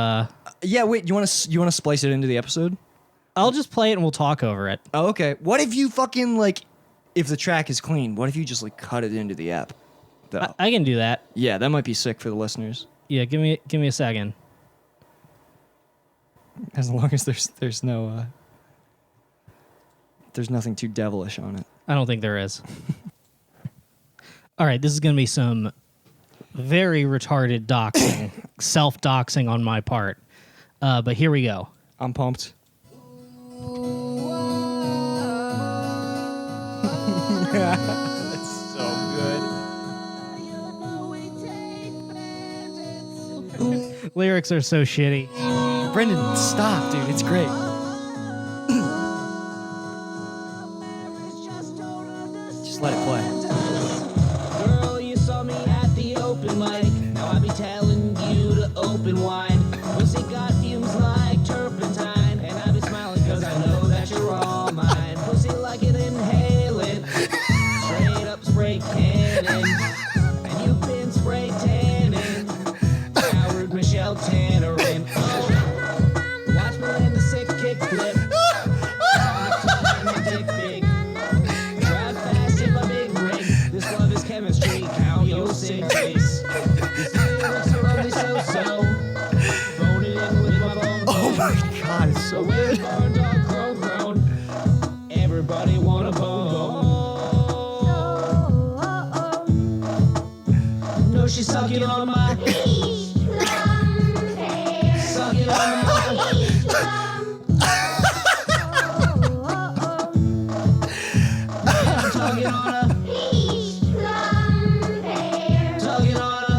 S3: Yeah, wait, you want to splice it into the episode?
S4: I'll just play it and we'll talk over it.
S3: Oh, okay. What if you fucking like, if the track is clean, what if you just like cut it into the app? Though?
S4: I can do that.
S3: Yeah, that might be sick for the listeners.
S4: Yeah, give me a second.
S3: As long as there's no there's nothing too devilish on it.
S4: I don't think there is. All right, this is going to be some very retarded doxing, self-doxing on my part. But here we go.
S3: I'm pumped. That's so good.
S4: Lyrics are so shitty.
S3: Brendan, stop, dude. It's great. Just let it play.
S2: Sucking on my sucking on my tugging on a tugging on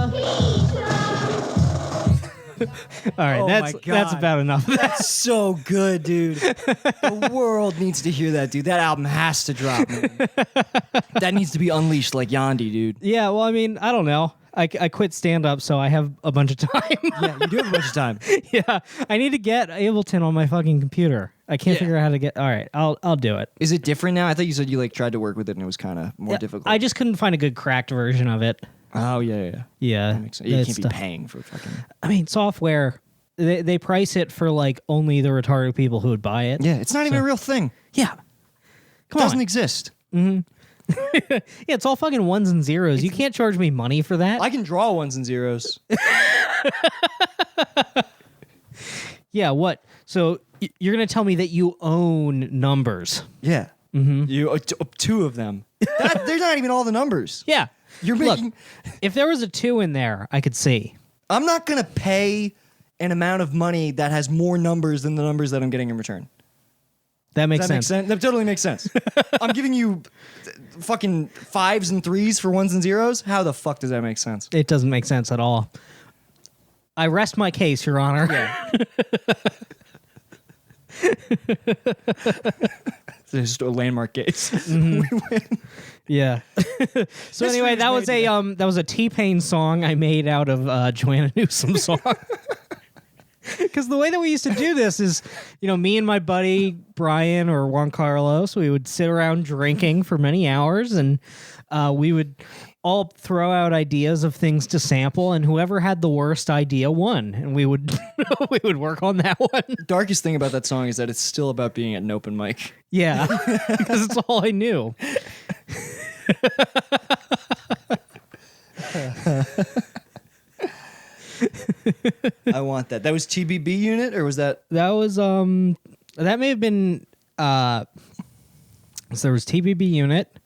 S4: All right,
S3: Oh my
S4: that's
S3: God.
S4: about enough.
S3: That's so good, dude. The world needs to hear that, dude. That album has to drop, man. That needs to be unleashed like Yandi, dude.
S4: Yeah, well, I mean, I don't know. I quit stand up, so I have a bunch of time.
S3: Yeah, you do have a bunch of time.
S4: Yeah, I need to get Ableton on my fucking computer. I can't
S3: Yeah.
S4: figure out how to get. All right, I'll do it.
S3: Is it different now? I thought you said you like tried to work with it and it was kind of more
S4: Yeah,
S3: difficult.
S4: I just couldn't find a good cracked version of it.
S3: Oh yeah.
S4: Yeah,
S3: That makes sense. You
S4: that
S3: can't be
S4: stuff.
S3: paying for fucking.
S4: I mean, software. They price it for like only the retarded people who would buy it.
S3: Yeah, it's not even a real thing.
S4: Yeah.
S3: It
S4: Come
S3: doesn't
S4: on.
S3: exist.
S4: Yeah, it's all fucking ones and zeros. You can't charge me money for that.
S3: I can draw ones and zeros.
S4: Yeah, what? So you're going to tell me that you own numbers.
S3: Yeah. You two of them. They're not even all the numbers.
S4: Yeah.
S3: You're
S4: Look,
S3: making.
S4: if there was a 2 in there, I could see.
S3: I'm not gonna pay an amount of money that has more numbers than the numbers that I'm getting in return.
S4: That makes
S3: Does that make
S4: sense.
S3: sense? That totally makes sense. I'm giving you fucking 5s and 3s for 1s and 0s. How the fuck does that make sense?
S4: It doesn't make sense at all. I rest my case, Your Honor.
S3: Yeah. It's just a landmark case. We win.
S4: Yeah. So anyway,
S3: History's
S4: that was a T-Pain song I made out of Joanna Newsom's song. Because the way that we used to do this is, me and my buddy Brian or Juan Carlos, we would sit around drinking for many hours, and we would all throw out ideas of things to sample, and whoever had the worst idea won, and we would we would work on that one.
S3: Darkest thing about that song is that it's still about being at an open mic.
S4: Yeah, because it's all I knew.
S3: I want that. That was TBB unit, or was that?
S4: That was that may have been so there was TBB unit,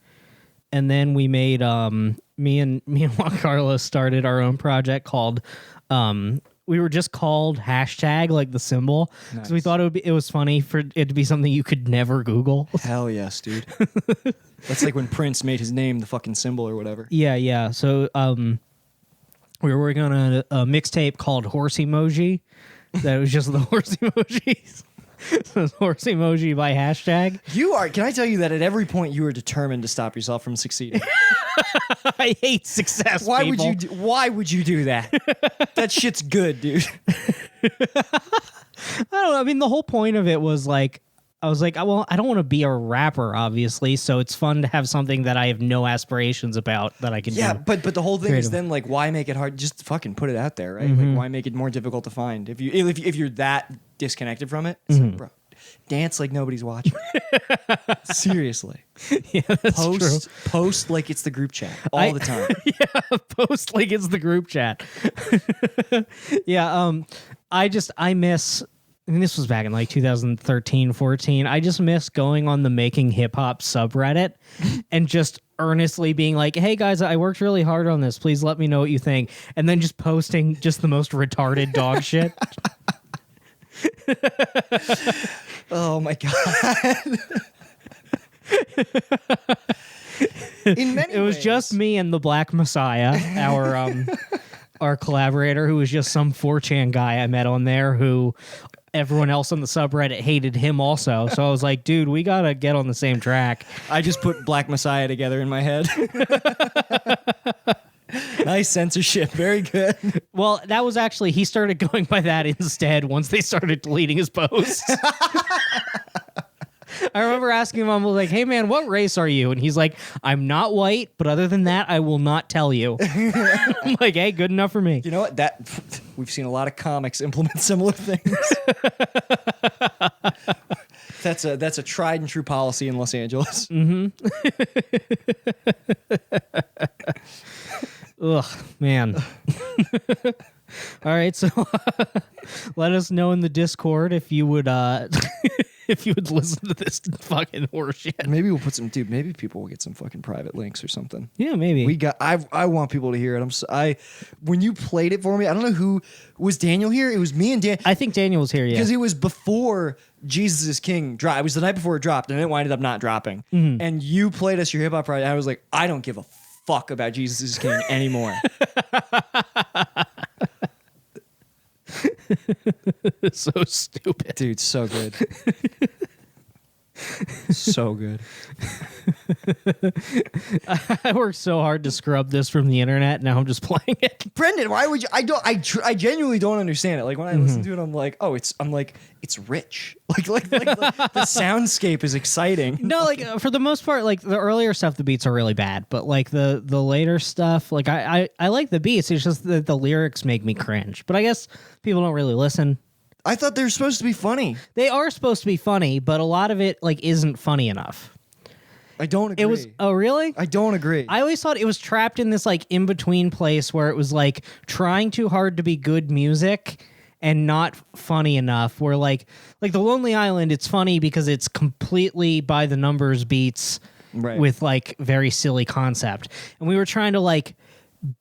S4: and then we made me and Juan Carlos started our own project called we were just called hashtag, like the symbol, because we
S3: Nice.
S4: thought it was funny for it to be something you could never Google.
S3: Hell yes, dude. That's like when Prince made his name the fucking symbol or whatever.
S4: Yeah. So we were working on a mixtape called Horse Emoji. That was just the horse emojis. So it's horse emoji by hashtag.
S3: You are. Can I tell you that at every point you were determined to stop yourself from succeeding?
S4: I hate success.
S3: Why
S4: people.
S3: would you do that? That shit's good, dude.
S4: I don't know. I mean, the whole point of it was like, I was like, well, I don't want to be a rapper, obviously. So it's fun to have something that I have no aspirations about that I can
S3: Yeah,
S4: do.
S3: but the whole thing
S4: Creative.
S3: is then like, why make it hard? Just fucking put it out there, right? Like, why make it more difficult to find? If you're that disconnected from it, it's like, bro, dance like nobody's watching. Seriously,
S4: Yeah, that's true.
S3: post like it's the group chat all the time.
S4: Yeah, post like it's the group chat. Yeah, I miss. I mean, this was back in like 2013, 14. I just miss going on the Making Hip Hop subreddit and just earnestly being like, hey guys, I worked really hard on this. Please let me know what you think. And then just posting just the most retarded dog shit.
S3: Oh my god. In many
S4: It was
S3: ways,
S4: just me and the Black Messiah, our collaborator, who was just some 4chan guy I met on there who everyone else on the subreddit hated him also. So I was like, dude, we gotta get on the same track.
S3: I just put Black Messiah together in my head. Nice censorship. Very good.
S4: Well, that was actually, he started going by that instead once they started deleting his posts. I remember asking him, I was like, hey man, what race are you? And he's like, I'm not white, but other than that, I will not tell you. I'm like, hey, good enough for me.
S3: You know what? We've seen a lot of comics implement similar things. That's a tried and true policy in Los Angeles.
S4: Ugh, man. All right, so let us know in the Discord if you would if you would listen to this fucking horseshit.
S3: Maybe we'll put some, dude. Maybe people will get some fucking private links or something.
S4: Yeah, maybe.
S3: I want people to hear it. When you played it for me, I don't know who was Daniel here. It was me and Dan.
S4: I think Daniel was here. Yeah,
S3: because it was before Jesus is King dropped. It was the night before it dropped, and it ended up not dropping.
S4: Mm-hmm.
S3: And you played us your hip hop project. I was like, I don't give a fuck about Jesus is King anymore.
S4: So stupid,
S3: dude. So good. So good.
S4: I worked so hard to scrub this from the internet. Now I'm just playing it.
S3: Brendan, why would you? I genuinely don't understand it. Like when I listen to it, I'm like, oh, it's rich. Like the soundscape is exciting.
S4: No, like for the most part, like the earlier stuff, the beats are really bad. But like the later stuff, like I like the beats. It's just that the lyrics make me cringe. But I guess people don't really listen.
S3: I thought they were supposed to be funny.
S4: They are supposed to be funny, but a lot of it like isn't funny enough.
S3: I don't agree.
S4: It was. Oh, really?
S3: I don't agree.
S4: I always thought it was trapped in this like in between place where it was like trying too hard to be good music and not funny enough. Where like the Lonely Island, it's funny because it's completely by the numbers beats with like very silly concept, and we were trying to like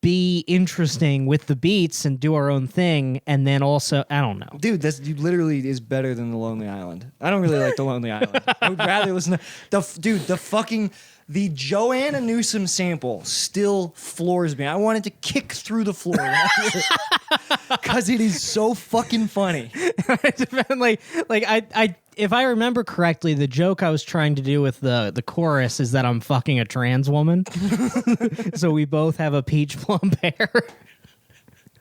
S4: be interesting with the beats and do our own thing, and then also I don't know,
S3: dude. Dude literally is better than the Lonely Island. I don't really like the Lonely Island. I would rather listen to the Joanna Newsom sample still floors me. I wanted to kick through the floor because it is so fucking funny.
S4: I if I remember correctly, the joke I was trying to do with the chorus is that I'm fucking a trans woman. So we both have a peach plum hair.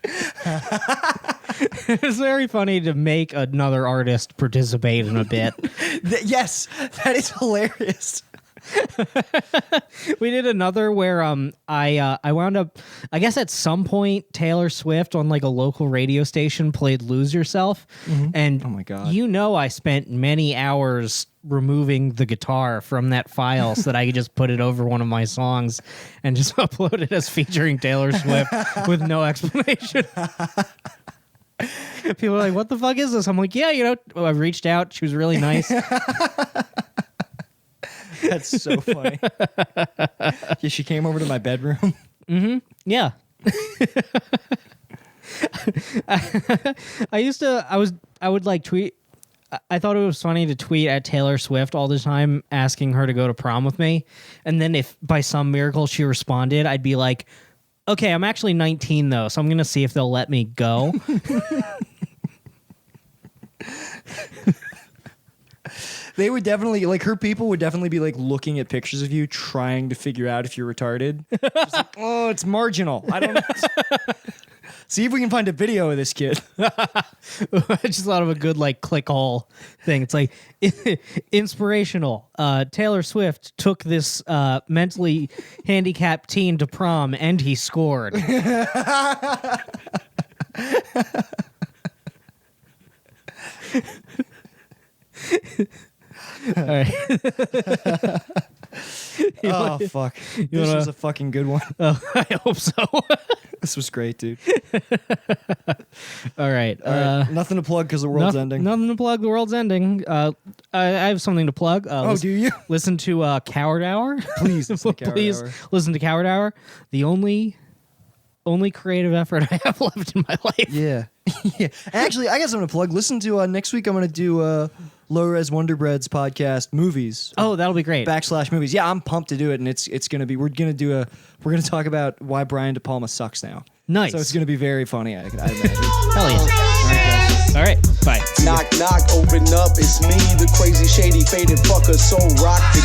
S4: It's very funny to make another artist participate in a bit.
S3: Yes, that is hilarious.
S4: We did another where I wound up, I guess at some point Taylor Swift on like a local radio station played Lose Yourself, and
S3: oh my God,
S4: I spent many hours removing the guitar from that file so that I could just put it over one of my songs and just upload it as featuring Taylor Swift with no explanation. People are like, what the fuck is this? I'm like, yeah, I reached out, she was really nice.
S3: That's so funny. Yeah, she came over to my bedroom.
S4: Mm-hmm. Yeah. I would like tweet. I thought it was funny to tweet at Taylor Swift all the time, asking her to go to prom with me. And then if by some miracle she responded, I'd be like, okay, I'm actually 19 though, so I'm going to see if they'll let me go.
S3: They would definitely, like, her people would definitely be, like, looking at pictures of you, trying to figure out if you're retarded. Just like, oh, it's marginal. I don't know. See if we can find a video of this kid.
S4: I just thought of a good, like, click hole thing. It's like, inspirational. Taylor Swift took this mentally handicapped teen to prom, and he scored. All right.
S3: Oh, fuck. This was a fucking good one.
S4: I hope so.
S3: This was great, dude.
S4: All right.
S3: Nothing to plug because the world's ending.
S4: Nothing to plug. The world's ending. I have something to plug.
S3: Do you?
S4: Listen to Coward Hour.
S3: Please listen to Coward Hour.
S4: Listen to Coward Hour. The only creative effort I have left in my life.
S3: Yeah. Yeah. Actually, I got something to plug. Listen to next week. I'm going to do Low Res Wonder Bread's podcast, Movies.
S4: Oh, that'll be great.
S3: / movies. Yeah, I'm pumped to do it, and it's going to be. We're going to talk about why Brian De Palma sucks now.
S4: Nice.
S3: So it's going to be very funny. I imagine.
S4: Hell yeah. All right. Bye.
S2: Knock, knock, open up, it's me, the crazy, shady, faded fucker, so rock the G.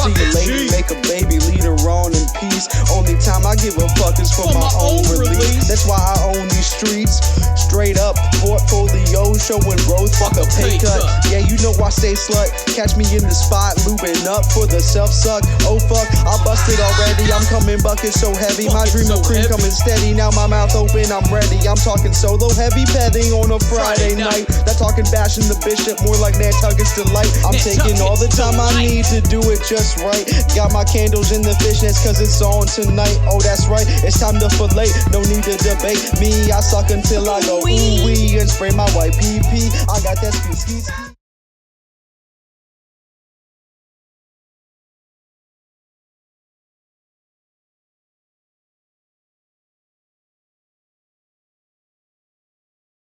S2: See a lady, make a baby, lead her on in peace. Only time I give a fuck is for my own release. That's why I own these streets. Straight up, portfolio showing growth, fuck a pay cut. Yeah, you know I stay slut. Catch me in the spot, looping up for the self-suck. Oh fuck, I busted already, I'm coming bucket so heavy. My dream of cream coming steady, now my mouth open, I'm ready. I'm talking solo, heavy petting on a Friday night. Not talking bashing the bishop, more like Nantucket's delight. I'm taking all the time I need to do it just right. Got my candles in the fishnets cause it's on tonight. Oh that's right, it's time to fillet, no need to debate me. I suck until I go ooh wee and spray my white pee. I got that ski.